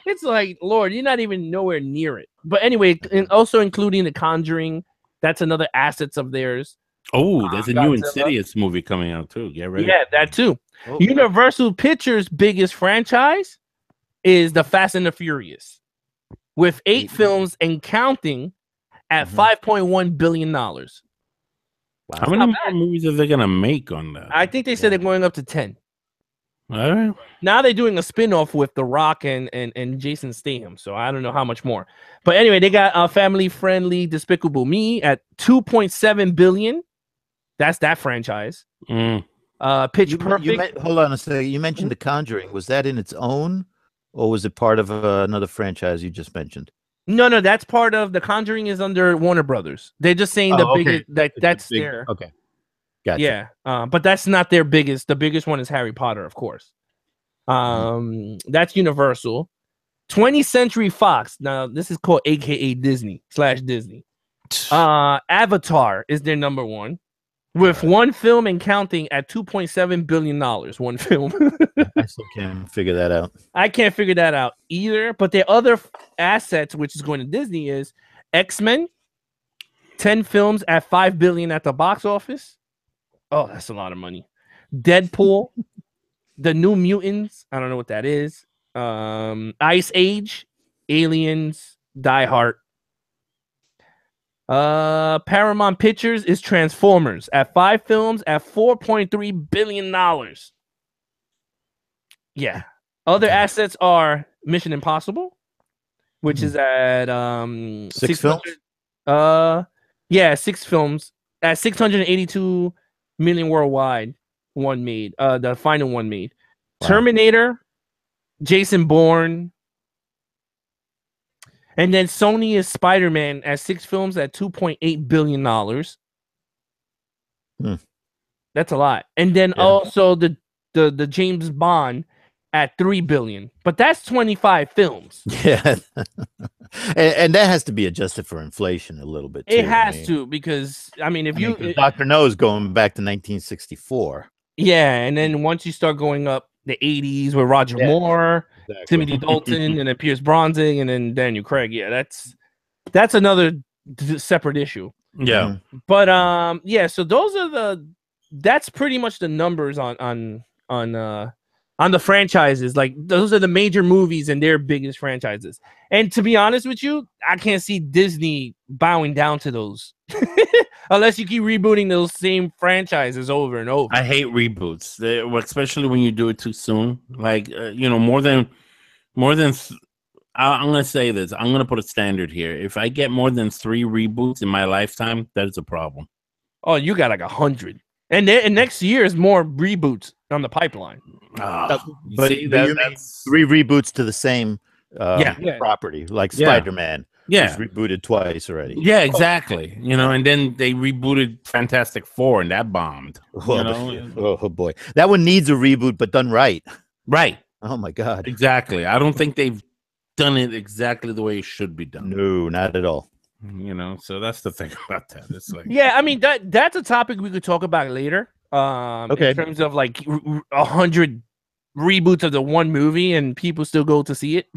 It's like, Lord, you're not even nowhere near it. But anyway, and also including The Conjuring, that's another assets of theirs. Oh, there's a new Godzilla. Insidious movie coming out too. Get ready. Yeah, that too. Oh, Universal Pictures' biggest franchise is The Fast and the Furious, with 8 films and counting at $5.1 billion. How many not more movies are they gonna make on that? I think they said they're going up to 10. All right. Now they're doing a spin-off with The Rock and Jason Statham, so I don't know how much more. But anyway, they got family-friendly Despicable Me at $2.7 billion. That's that franchise. Mm. Pitch Perfect. Hold on a second. You mentioned The Conjuring. Was that in its own, or was it part of another franchise you just mentioned? No, that's part of The Conjuring is under Warner Brothers. They're just saying the biggest that's big- their Okay. Gotcha. yeah. But that's not their biggest. The biggest one is Harry Potter, of course. That's Universal. 20th Century Fox. Now this is called AKA Disney/Disney. Avatar is their number one, with one film and counting at $2.7 billion. One film. I still can't figure that out. I can't figure that out either. But their other assets, which is going to Disney, is X-Men, 10 films at $5 billion at the box office. Oh, that's a lot of money. Deadpool, The New Mutants. I don't know what that is. Ice Age, Aliens, Die Hard. Paramount Pictures is Transformers at 5 films at $4.3 billion. Yeah. Other assets are Mission Impossible, which is at 6 films? Yeah, 6 films at 682 million worldwide. One made. The final one made. Wow. Terminator, Jason Bourne. And then Sony is Spider-Man at 6 films at $2.8 billion. That's a lot. And then also the James Bond at $3 billion. But that's 25 films. Yeah. and that has to be adjusted for inflation a little bit. It has to, because I mean, Dr. No is going back to 1964. Yeah, and then once you start going up the 80s with Roger Moore, Timothy Dalton, and then Pierce Brosnan, and then Daniel Craig. Yeah, that's another separate issue. Yeah. But yeah, so those are that's pretty much the numbers on the franchises. Like, those are the major movies and their biggest franchises. And to be honest with you, I can't see Disney bowing down to those unless you keep rebooting those same franchises over and over. I hate reboots, especially when you do it too soon. Like, more than. I'm gonna say this. I'm gonna put a standard here. If I get more than 3 reboots in my lifetime, that is a problem. Oh, you got like 100, and next year is more reboots on the pipeline. But see, you mean 3 reboots to the same Yeah. property, like Yeah. Spider-Man. Yeah. Who's rebooted twice already. Yeah, exactly. And then they rebooted Fantastic Four, and that bombed. Oh boy, that one needs a reboot, but done right. Right. Oh my God. Exactly. I don't think they've done it exactly the way it should be done. No, not at all. So that's the thing about that. It's like, Yeah, I mean that's a topic we could talk about later. Okay. In terms of like 100 reboots of the one movie and people still go to see it.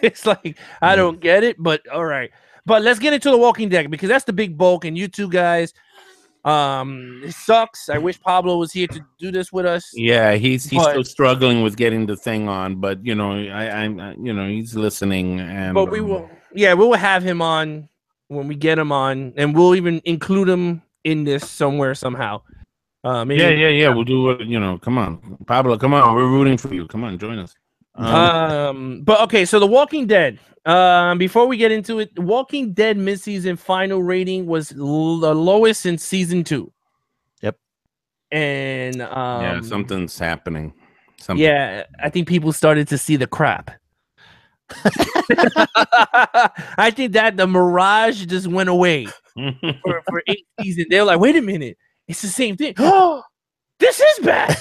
It's like I don't get it, but all right. But let's get into The Walking Dead because that's the big bulk. And you two guys, it sucks. I wish Pablo was here to do this with us. Yeah, he's But- still struggling with getting the thing on, but you know, I you know, he's listening, and But we will have him on when we get him on, and we'll even include him in this somewhere somehow. Maybe Yeah. We'll do it. You know, come on, Pablo, come on, we're rooting for you. Come on, join us. But okay, so The Walking Dead. Before we get into it, The Walking Dead mid-season final rating was the lowest in season 2. Yep. And yeah, something's happening. Something. yeah, I think people started to see the crap. I think that the mirage just went away for 8 seasons. They were like, wait a minute, it's the same thing. Oh, this is bad.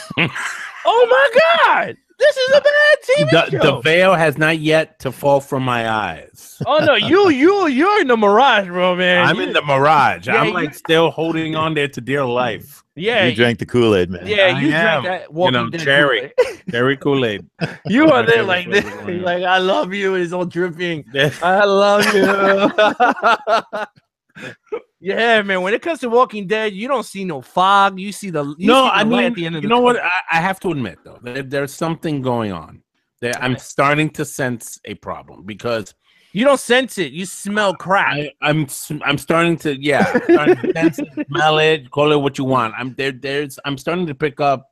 Oh my god, this is a bad TV The show. veil has not yet to fall from my eyes. Oh no, you're in the mirage, bro, man. I'm in the mirage. Yeah, I'm you- like still holding on there to dear life. yeah, You drank the Kool-Aid, man. yeah, I you am. drank that Walking Dead cherry. Kool-Aid. Cherry Kool-Aid. You are there Cherry like this, Kool-Aid. like I love you. It's all dripping. I love you. Yeah, man. When it comes to Walking Dead, you don't see no fog. You see the you No, see the I light mean, at the end of you the know what? tunnel. I have to admit though, there's something going on. I'm starting to sense a problem because You don't sense it. You smell crap. I'm starting to starting to sense it, smell it, call it what you want. I'm starting to pick up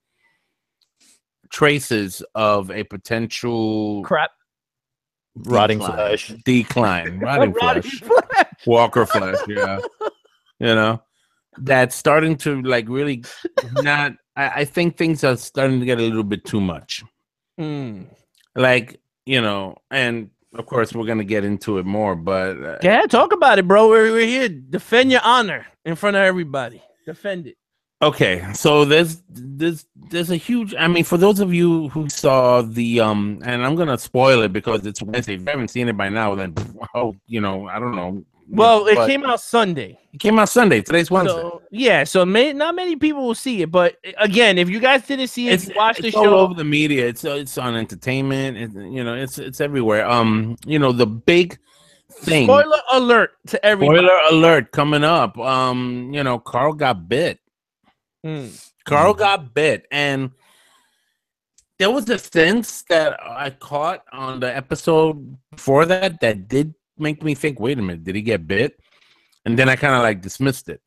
traces of a potential crap. Rotting decline. flesh. Decline, rotting Rotting flesh, flesh. Walker flesh. Yeah, you know, that's starting to like really not. I think things are starting to get a little bit too much. Mm. Like, you know, and of course we're gonna get into it more, but Yeah, talk about it, bro. We're here. Defend your honor in front of everybody. Defend it. okay, so there's a huge. I mean, for those of you who saw the and I'm gonna spoil it because it's Wednesday. If you haven't seen it by now, then you know, I don't know. Well, it But came out Sunday. it came out Sunday. Today's Wednesday. So yeah, so not many people will see it. But again, if you guys didn't see it, watch the it's show. all over the media. It's on entertainment. You know, it's everywhere. You know, the big thing. Spoiler alert to everybody. Spoiler alert coming up. You know, Carl got bit. Mm. Carl got bit, and there was a sense that I caught on the episode before that did make me think, wait a minute, did he get bit? And then I kind of like dismissed it.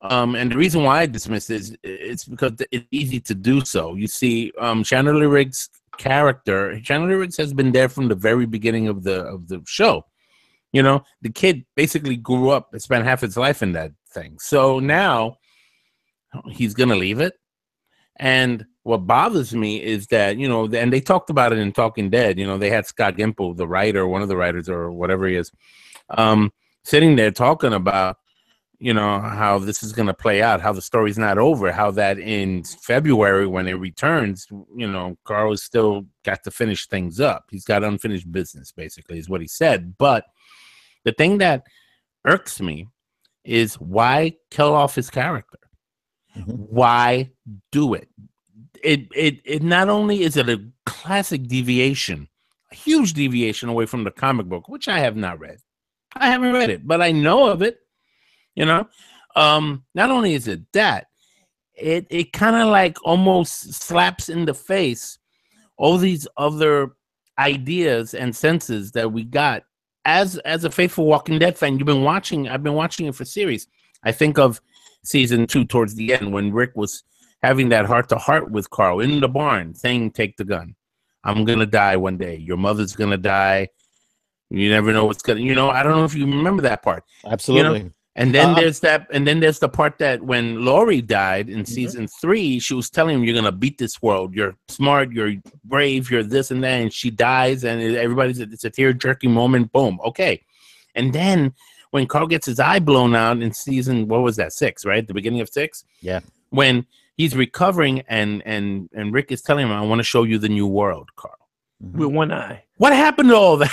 And the reason why I dismissed it is it's because it's easy to do so. You see, Chandler Riggs' character, Chandler Riggs has been there from the very beginning of the show. You know, the kid basically grew up and spent half his life in that thing. So now he's gonna leave it. And what bothers me is that, you know, and they talked about it in Talking Dead, you know, they had Scott Gimple, the writer, one of the writers or whatever he is, sitting there talking about, you know, how this is going to play out, how the story's not over, how that in February when it returns, you know, Carl has still got to finish things up. He's got unfinished business, basically, is what he said. But the thing that irks me is why kill off his character? Why do it? It not only is it a classic deviation, a huge deviation away from the comic book, which I have not read. I haven't read it, but I know of it. You know, not only is it that, it kind of like almost slaps in the face all these other ideas and senses that we got as a faithful Walking Dead fan. I've been watching it for series. I think of season 2 towards the end when Rick was having that heart-to-heart with Carl in the barn, saying, take the gun. I'm going to die one day. Your mother's going to die. You never know what's going to, you know, I don't know if you remember that part. Absolutely. You know? And then there's the part that when Laurie died in season 3, she was telling him, you're going to beat this world. You're smart. You're brave. You're this and that. And she dies. And it's a tear-jerking moment. Boom. Okay. And then when Carl gets his eye blown out in season, what was that, 6, right? The beginning of 6? Yeah. When he's recovering and Rick is telling him, I want to show you the new world, Carl. With one eye. What happened to all that?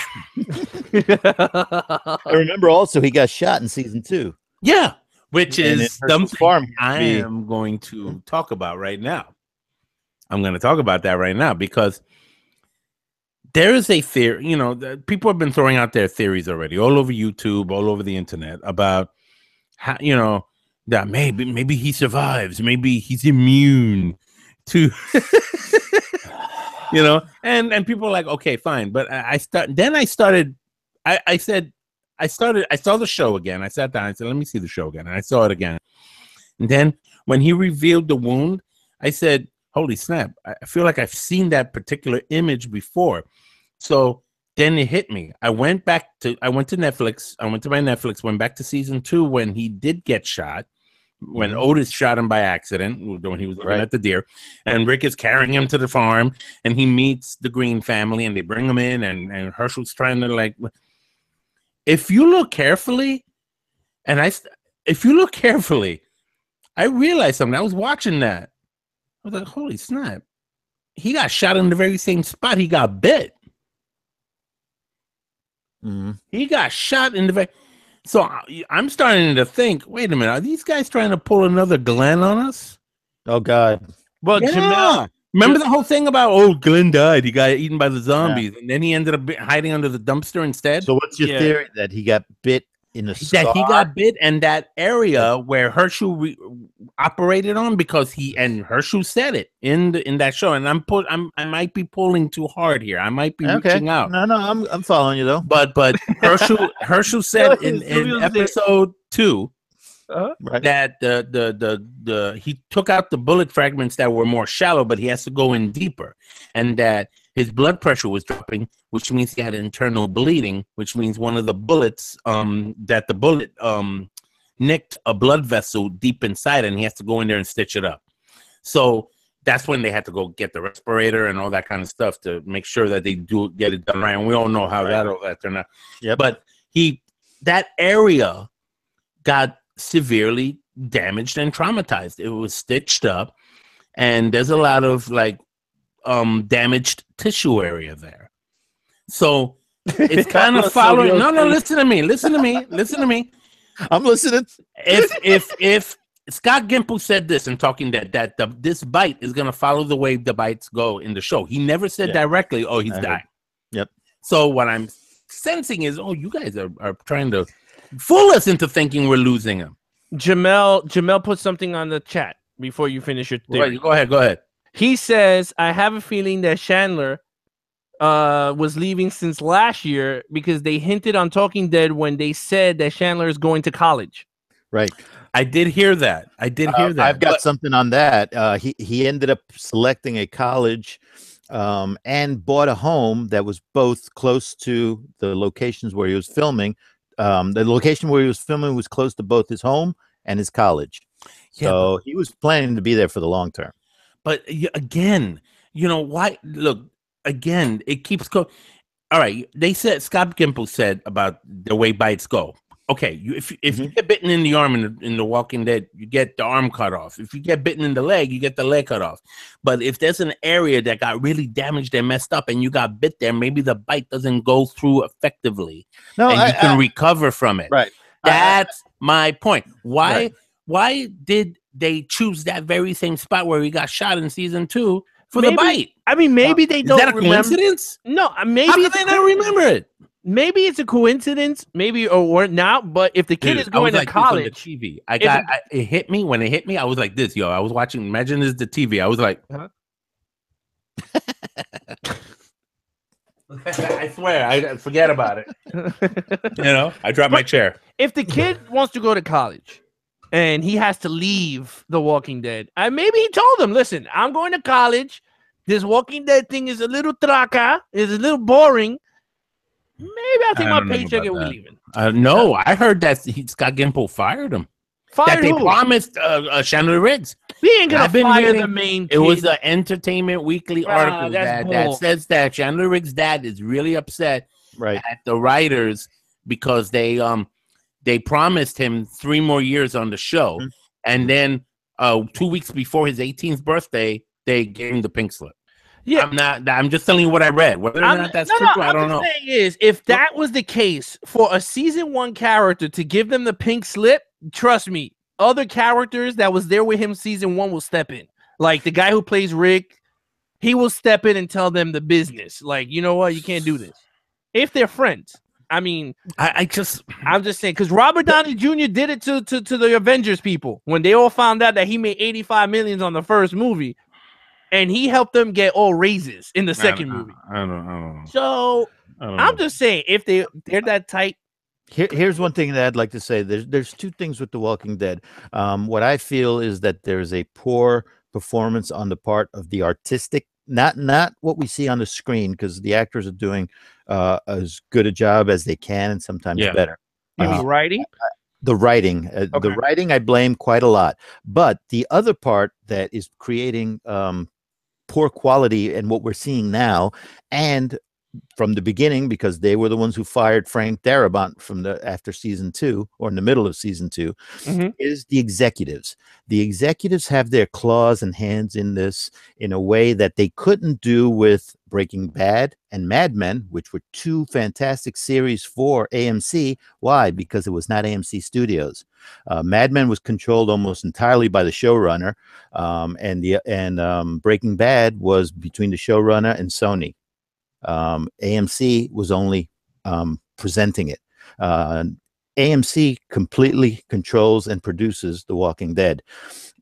I remember also he got shot in season 2. Yeah. which And is in Herschel's something farm I be- am going to talk about right now. I'm going to talk about that right now because there is a theory. You know, people have been throwing out their theories already, all over YouTube, all over the internet, about how, you know, that maybe he survives, maybe he's immune to, you know, and people are like, okay, fine, but I saw the show again. I sat down, I said, let me see the show again, and I saw it again. And then when he revealed the wound, I said, holy snap, I feel like I've seen that particular image before. So then it hit me. I went to Netflix. I went to my Netflix, went back to season 2 when he did get shot, when Otis shot him by accident when he was looking at the deer, and Rick is carrying him to the farm, and he meets the Green family, and they bring him in, and Herschel's trying to, like, if you look carefully, I realized something. I was watching that. I was like, holy snap. He got shot in the very same spot he got bit. He got shot in the very... So I'm starting to think, wait a minute, are these guys trying to pull another Glenn on us? Oh, God. Well, Yeah. Jamel, Remember the whole thing about, Glenn died. He got eaten by the zombies. And then he ended up hiding under the dumpster instead. So what's your theory? That he got bit in the scar? That he got bit in that area where Herschel operated on, because Herschel said it in that show. And I might be pulling too hard here. I might be reaching out. No, I'm following you though. But Herschel said in episode 2 that he took out the bullet fragments that were more shallow, but he has to go in deeper, and that his blood pressure was dropping, which means he had internal bleeding, which means one of the bullets, that the bullet nicked a blood vessel deep inside, and he has to go in there and stitch it up. So that's when they had to go get the respirator and all that kind of stuff to make sure that they do get it done right. And we all know how that turned out. Yeah, but that area got severely damaged and traumatized. It was stitched up, and there's a lot of damaged tissue area there. So it's kind of following. No, listen to me. I'm listening. If Scott Gimple said this in Talking Dead, that this bite is going to follow the way the bites go in the show. He never said directly, "Oh, he's dying." Yep. So what I'm sensing is, you guys are trying to fool us into thinking we're losing him. Jamel put something on the chat before you finish your theory. Right, go ahead. He says, I have a feeling that Chandler was leaving since last year because they hinted on Talking Dead when they said that Chandler is going to college. Right. I did hear that. I've got something on that. He ended up selecting a college and bought a home that was both close to the locations where he was filming. The location where he was filming was close to both his home and his college. Yeah, so he was planning to be there for the long term. But again, why? Look, again, it keeps going. All right, they said, Scott Gimple said about the way bites go. Okay, if you get bitten in the arm in the Walking Dead, you get the arm cut off. If you get bitten in the leg, you get the leg cut off. But if there's an area that got really damaged and messed up and you got bit there, maybe the bite doesn't go through effectively. No, and you can recover from it. Right. That's my point. Why did they choose that very same spot where he got shot in season 2 for the bite? I mean, maybe they don't remember. Is that a coincidence? No, maybe How can they not remember it? Maybe it's a coincidence, or not. But if the kid is going to college, TV, it hit me when it hit me. I was like this, yo. I was watching. Imagine this is the TV. I was like, I swear, I forget about it. I dropped my chair. If the kid wants to go to college and he has to leave The Walking Dead, maybe he told them, "Listen, I'm going to college. This Walking Dead thing is a little traca, is a little boring. Maybe I'll take my paycheck and we're leaving." No, I heard that Scott Gimple fired him. Fired they who? promised Chandler Riggs. He ain't gonna fire the main kid. It was an Entertainment Weekly article that says that Chandler Riggs' dad is really upset at the writers because they promised him 3 more years on the show, and then 2 weeks before his 18th birthday, they gave him the pink slip. Yeah, I'm just telling you what I read. Whether or not that's true, I don't know. The thing is, if that was the case for a season 1 character to give them the pink slip, trust me, other characters that was there with him season 1 will step in. Like the guy who plays Rick, he will step in and tell them the business. Like, you know what? You can't do this. If they're friends. I mean, I'm just saying, because Robert Downey Jr. did it to the Avengers people when they all found out that he made $85 million on the first movie, and he helped them get all raises in the second movie. I don't know. So I'm just saying, if they're that tight. Here's one thing that I'd like to say. There's two things with The Walking Dead. What I feel is that there's a poor performance on the part of the artistic, not what we see on the screen, because the actors are doing as good a job as they can and sometimes better. You mean writing? The writing, the writing, I blame quite a lot. But the other part that is creating poor quality and what we're seeing now, and from the beginning, because they were the ones who fired Frank Darabont from after season 2 or in the middle of season 2, is the executives. The executives have their claws and hands in this in a way that they couldn't do with Breaking Bad and Mad Men, which were 2 fantastic series for AMC. Why? Because it was not AMC Studios. Mad Men was controlled almost entirely by the showrunner, and Breaking Bad was between the showrunner and Sony. AMC was only presenting it. AMC completely controls and produces The Walking Dead.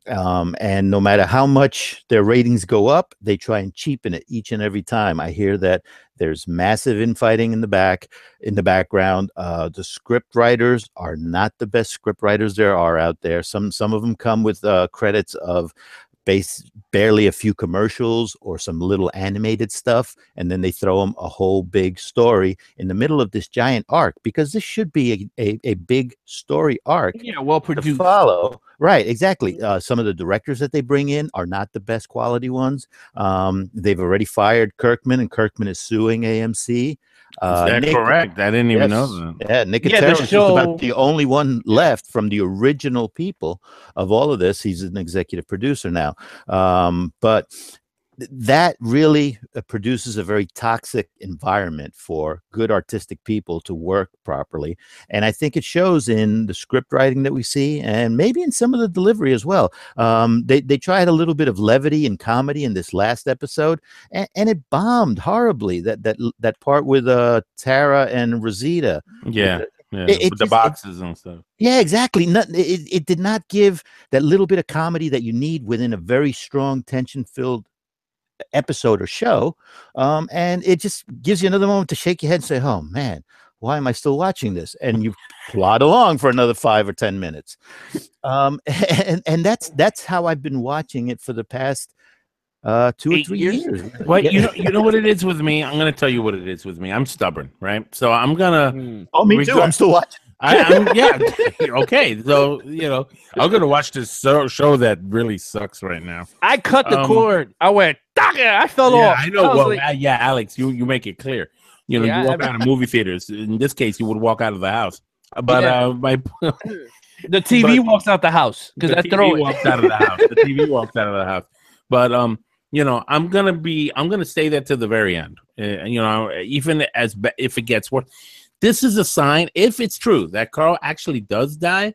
And no matter how much their ratings go up, they try and cheapen it each and every time. I hear that there's massive infighting in the background. The script writers are not the best script writers there are out there. Some of them come with credits of barely a few commercials or some little animated stuff, and then they throw them a whole big story in the middle of this giant arc, because this should be a big story arc. Yeah, well produced. To follow. Right, exactly. Some of the directors that they bring in are not the best quality ones. They've already fired Kirkman, and Kirkman is suing AMC. Is that correct? I didn't even know that. Yeah, Nick Atera is about the only one left from the original people of all of this. He's an executive producer now. But that really produces a very toxic environment for good artistic people to work properly. And I think it shows in the script writing that we see, and maybe in some of the delivery as well. They tried a little bit of levity and comedy in this last episode, and it bombed horribly. That part with Tara and Rosita. Yeah. With the boxes and stuff. Yeah, exactly. It did not give that little bit of comedy that you need within a very strong, tension-filled episode or show, and it just gives you another moment to shake your head and say, oh man, why am I still watching this? And you plod along for another 5 or 10 minutes. And that's how I've been watching it for the past 2 or 3 years. Well, you know what it is with me? I'm going to tell you what it is with me. I'm stubborn, right? So I'm going to... Oh, me too. I'm still watching. Yeah. Okay. So, I'm going to watch this show that really sucks right now. I cut the cord. I went, I fell off. I know. Well, Alex, you make it clear. You walk out of movie theaters. In this case, you would walk out of the house. But the TV walks out the house because I throw it. Walks out of the house. The TV walks out of the house. But I'm gonna stay there to the very end. Even if it gets worse. This is a sign, if it's true, that Carl actually does die,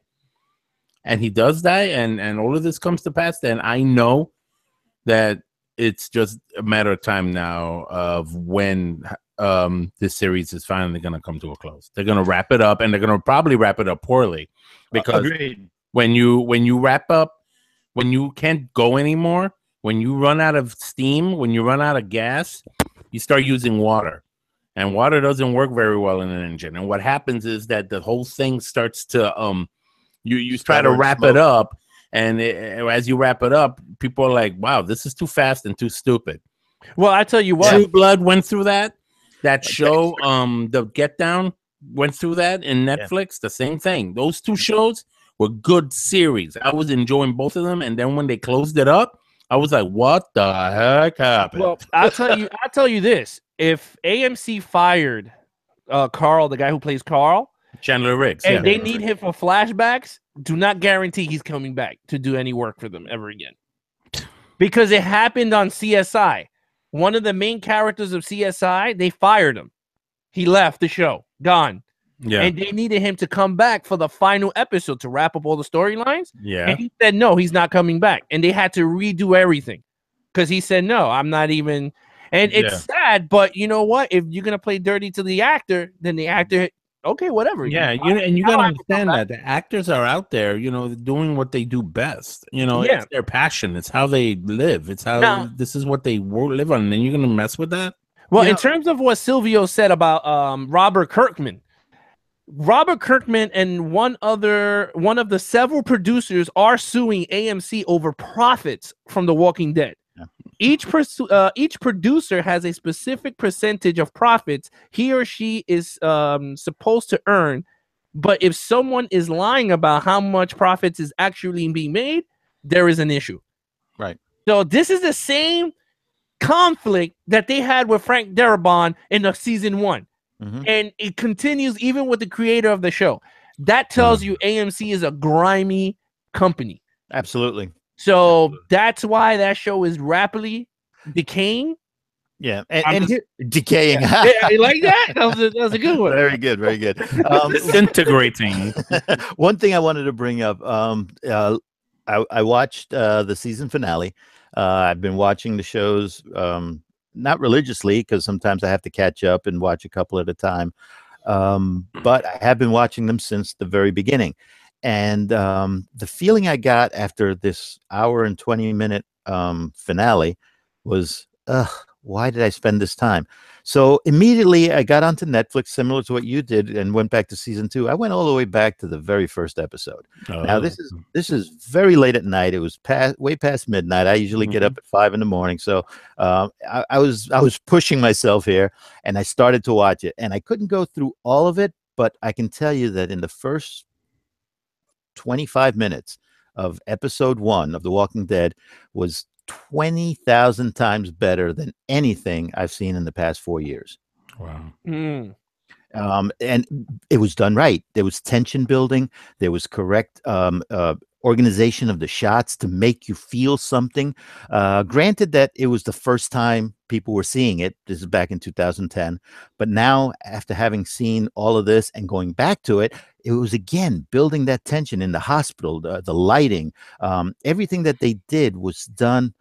and he does die, and all of this comes to pass, then I know that it's just a matter of time now of when this series is finally going to come to a close. They're going to wrap it up, and they're going to probably wrap it up poorly, because when you wrap up, when you can't go anymore, when you run out of steam, when you run out of gas, you start using water. And water doesn't work very well in an engine. And what happens is that the whole thing starts to you try to wrap it up, and as you wrap it up, people are like, "Wow, this is too fast and too stupid." Well, I tell you what, True Blood went through that. That show, the Get Down, went through that in Netflix. The same thing. Those 2 shows were good series. I was enjoying both of them, and then when they closed it up, I was like, "What the heck happened?" Well, I'll tell you this. If AMC fired Carl, the guy who plays Carl, Chandler Riggs, and they need him for flashbacks, do not guarantee he's coming back to do any work for them ever again. Because it happened on CSI. One of the main characters of CSI, they fired him. He left the show, gone. Yeah. and they needed him to come back for the final episode to wrap up all the storylines. Yeah. And he said no, he's not coming back, and they had to redo everything because he said no, I'm not even. And it's sad, but you know what? If you're gonna play dirty to the actor, then the actor, okay, whatever. Yeah, you gotta understand that the actors are out there, doing what they do best. It's their passion. It's how they live. It's how this is what they live on. And then you're gonna mess with that. Well, in terms of what Silvio said about Robert Kirkman and one of the several producers are suing AMC over profits from The Walking Dead. Yeah. Each producer has a specific percentage of profits he or she is supposed to earn, but if someone is lying about how much profits is actually being made, there is an issue. Right. So this is the same conflict that they had with Frank Darabont in the season 1. Mm-hmm. And it continues even with the creator of the show. That tells you AMC is a grimy company. Absolutely. So that's why that show is rapidly decaying. Yeah, and decaying. Yeah, you like that? That was a good one. Very good, very good. Disintegrating. One thing I wanted to bring up. I watched the season finale. I've been watching the shows, not religiously, because sometimes I have to catch up and watch a couple at a time. But I have been watching them since the very beginning. And the feeling I got after this hour and 20-minute finale was, why did I spend this time? So immediately I got onto Netflix, similar to what you did, and went back to season 2. I went all the way back to the very first episode. Now this is very late at night. It was way past midnight. I usually get up at 5 a.m. So I was pushing myself here, and I started to watch it, and I couldn't go through all of it, but I can tell you that in the first 25 minutes of episode 1 of The Walking Dead was 20,000 times better than anything I've seen in the past 4 years. Wow. And it was done right. There was tension building. There was correct organization of the shots to make you feel something. Granted that it was the first time people were seeing it. This is back in 2010. But now, after having seen all of this and going back to it, it was again building that tension in the hospital, the lighting, everything that they did was done.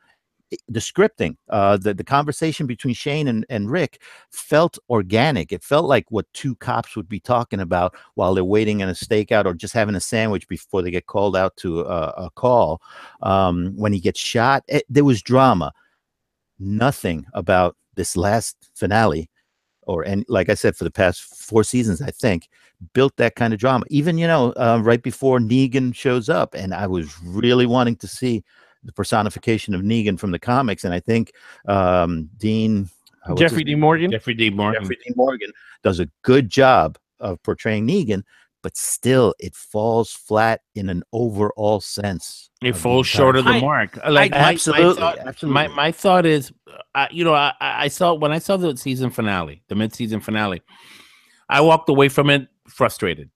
The scripting, the conversation between Shane and Rick felt organic. It felt like what two cops would be talking about while they're waiting in a stakeout or just having a sandwich before they get called out to a call. When he gets shot, there was drama. Nothing about this last finale, and like I said, for the past 4 seasons, I think, built that kind of drama. Even, right before Negan shows up, and I was really wanting to see the personification of Negan from the comics, and I think Jeffrey D. Morgan does a good job of portraying Negan, but still it falls flat in an overall sense. It falls short of the mark. Absolutely. My thought is, I saw when I saw the season finale, the mid-season finale, I walked away from it frustrated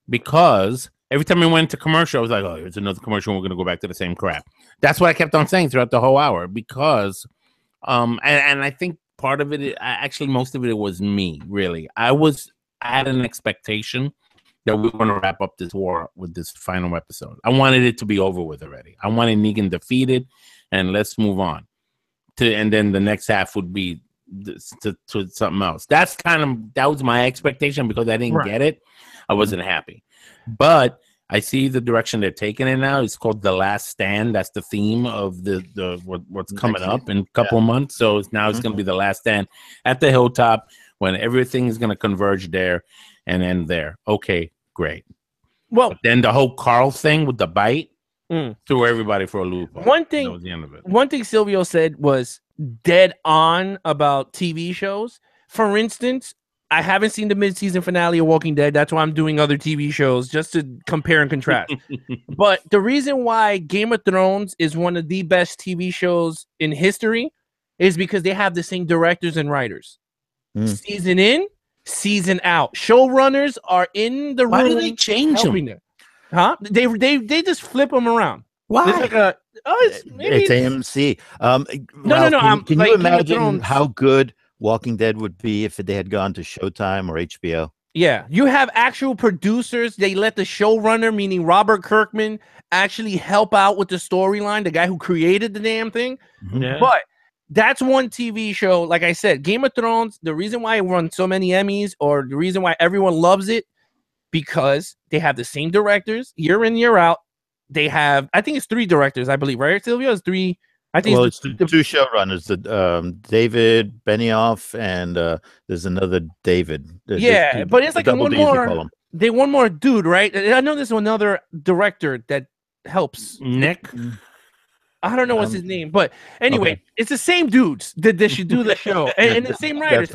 because every time we went to commercial, I was like, oh, here's another commercial. We're going to go back to the same crap. That's what I kept on saying throughout the whole hour because, and I think part of it, actually, most of it was me, really. I had an expectation that we were going to wrap up this war with this final episode. I wanted it to be over with already. I wanted Negan defeated, and let's move on. And then the next half would be to something else. That was my expectation because I didn't get it. I wasn't happy. But I see the direction they're taking it now. It's called The Last Stand. That's the theme of what's coming up in a couple of months. So it's going to be The Last Stand at the hilltop when everything is going to converge there and end there. Okay, great. Well, but then the whole Carl thing with the bite threw everybody for a loop. One thing, that was the end of it. One thing Silvio said was dead on about TV shows. For instance, I haven't seen the mid-season finale of Walking Dead. That's why I'm doing other TV shows just to compare and contrast. But the reason why Game of Thrones is one of the best TV shows in history is because they have the same directors and writers. Season in, season out. Showrunners are in the room. Why do they change them? Huh? They just flip them around. Why? It's like it's AMC. No. Can you imagine how good Walking Dead would be if they had gone to Showtime or HBO? Yeah, you have actual producers. They let the showrunner, meaning Robert Kirkman, actually help out with the storyline, the guy who created the damn thing. Yeah. But that's one TV show. Like I said, Game of Thrones, the reason why it won so many Emmys, or the reason why everyone loves it, because they have the same directors year in, year out. They have, I think it's 3 directors, I believe, right, Silvio? It's 3. I think Well, it's it's 2 showrunners, David Benioff and there's another David. There's yeah, but it's like double one Ds, they call more. 'em. They one more dude, right? And I know there's another director that helps. Nick. I don't know what's his name, but anyway, Okay. it's the same dudes that should do the show, and the same writers,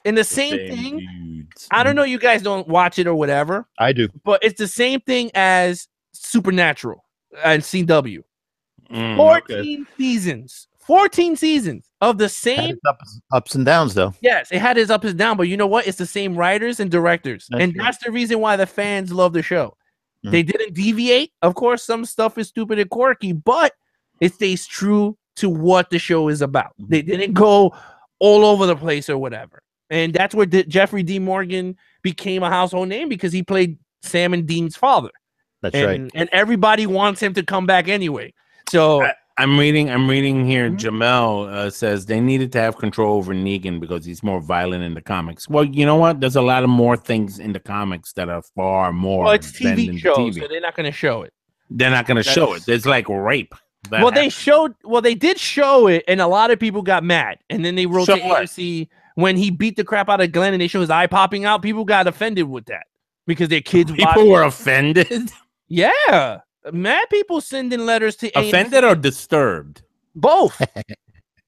and the same thing. Dudes. I don't know, you guys don't watch it or whatever, I do. but it's the same thing as Supernatural and CW. Mm, 14 seasons. 14 seasons of the Had same. its ups and downs, though. Yes, it had its ups and downs, but you know what? It's the same writers and directors. That's and right. that's the reason why the fans love the show. Mhm. They didn't deviate. Of course, some stuff is stupid and quirky, but it stays true to what the show is about. They didn't go all over the place or whatever. And that's where Jeffrey D. Morgan became a household name, because he played Sam and Dean's father. That's and, right. And everybody wants him to come back anyway. So I'm reading here. Mhm. Jamel says they needed to have control over Negan because he's more violent in the comics. Well, you know what? There's a lot of more things in the comics that are far more. well, it's than TV in the shows, TV. so they're not going to show it. They're not going to show it. There's like rape. that Well, they happens. showed. Well, they did show it, and a lot of people got mad. And then they wrote Show to what? AMC when he beat the crap out of Glenn, and they show his eye popping out. People got offended with that because their kids. People watched- were offended. yeah, mad people sending letters to AMC. Offended or disturbed? Both,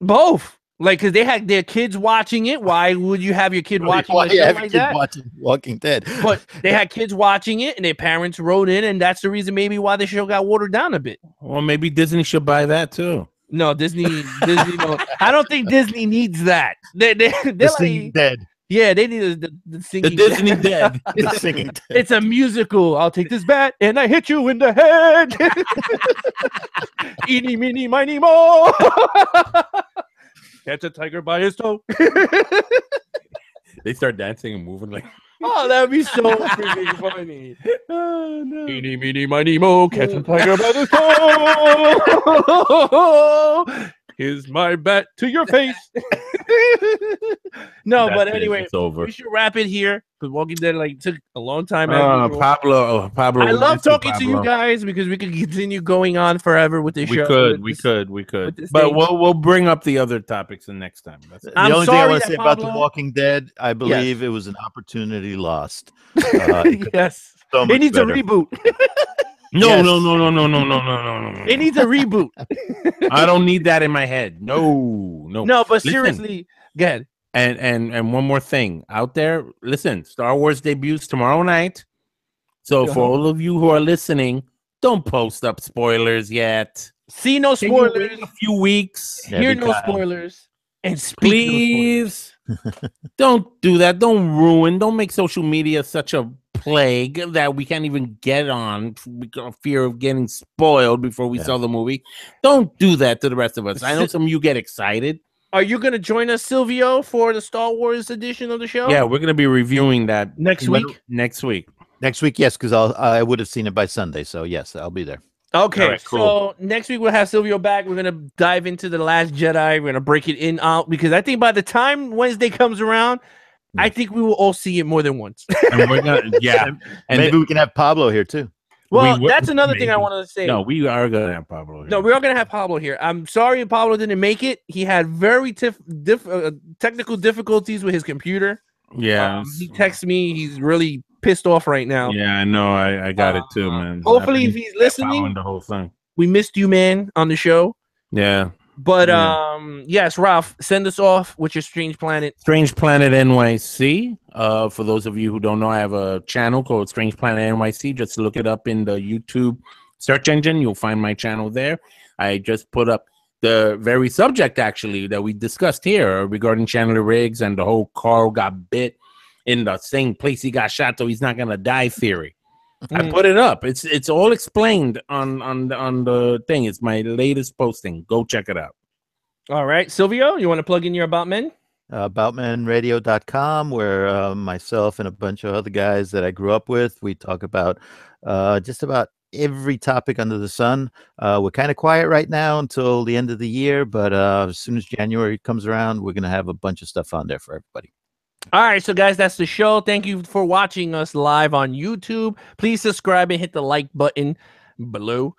both. Like, because they had their kids watching it. Why would you have your kid watching Why a you show have your like kid that? watching Walking Dead? But they had kids watching it, and their parents wrote in, and that's the reason maybe why the show got watered down a bit. Well, maybe Disney should buy that too. No, Disney. No, I don't think Disney needs that. They're The Singing like, Dead. yeah, they need the The singing. Disney dead. The Singing Dead. It's a musical. I'll take this bat and I hit you in the head. Eeny, meeny, miny, mo. Catch a tiger by his toe. They start dancing and moving like. Oh, that'd be so freaking funny. Oh no. Eeny, meeny, miny, mo. Catch a tiger by the toe. Here's my bat to your face. No, That's but it. anyway, It's over. we should wrap it here because Walking Dead took a long time. as usual. Pablo. I we love miss you, talking to you Pablo. guys because we could continue going on forever with this We show. could, with we this- could. with this But thing. we'll bring up the other topics the next time. That's it. The I'm only thing I sorry want that to say about The Pablo- Walking Dead, I believe it was an opportunity lost. Yes, So it much needs better. a reboot. No, Yes. no. It needs a reboot. I don't need that in my head. No. No, but Listen. seriously, go ahead. And one more thing out there. Listen, Star Wars debuts tomorrow night. So for all of you who are listening, don't post up spoilers yet. See no Can you wait spoilers. a few weeks, Yeah, Hear no because- spoilers. And speak no spoilers. please. Don't do that. Don't ruin. Don't make social media such a plague that we can't even get on because of fear of getting spoiled before we Yeah. saw the movie. Don't do that to the rest of us. I know some of you get excited. Are you gonna join us, Silvio, for the Star Wars edition of the show? Yeah, we're gonna be reviewing that Next When- week. next week. Next week, yes, because I would have seen it by Sunday. So yes, I'll be there. Okay, All right, cool. so next week we'll have Silvio back. We're gonna dive into The Last Jedi. We're gonna break it in out because I think by the time Wednesday comes around, I think we will all see it more than once. And we're gonna and Maybe we can have Pablo here too. Well, would- that's another thing I maybe. wanted to say. no, we are gonna have Pablo. Here. No, we are gonna have Pablo here. I'm sorry Pablo didn't make it. He had very technical difficulties with his computer. yeah, He texts me. He's really pissed off right now. yeah, I know. I got it too, man. Hopefully, I've if been he's following listening, the whole thing. we missed you, man, on the show. Yeah. But Yeah. yes, Ralph, send us off with your Strange Planet. Strange Planet NYC. For those of you who don't know, I have a channel called Strange Planet NYC. Just look it up in the YouTube search engine. You'll find my channel there. I just put up the very subject actually that we discussed here regarding Chandler Riggs and the whole Carl got bit in the same place he got shot, so he's not gonna die theory. I put it up. It's all explained on the thing. It's my latest posting. Go check it out. All right, Silvio, you want to plug in your About Men? aboutmanradio.com, where myself and a bunch of other guys that I grew up with, we talk about just about every topic under the sun. We're kind of quiet right now until the end of the year, but as soon as January comes around, we're going to have a bunch of stuff on there for everybody. All right, so guys, that's the show. Thank you for watching us live on YouTube. Please subscribe and hit the like button below.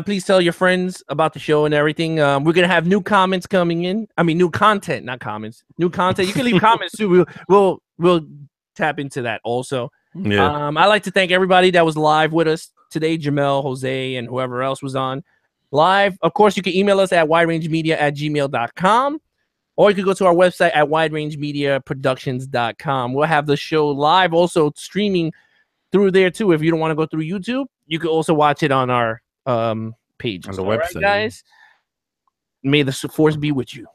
Please tell your friends about the show and everything. We're gonna have new comments coming in. I mean, new content, not comments. New content. You can leave comments too. We'll tap into that also. Yeah. I'd like to thank everybody that was live with us today, Jamel, Jose, and whoever else was on live. Of course, you can email us at widerangemedia@gmail.com. Or you can go to our website at widerangemediaproductions.com. We'll have the show live, also streaming through there too. If you don't want to go through YouTube, you can also watch it on our page. On the All right, website. guys. May the force be with you.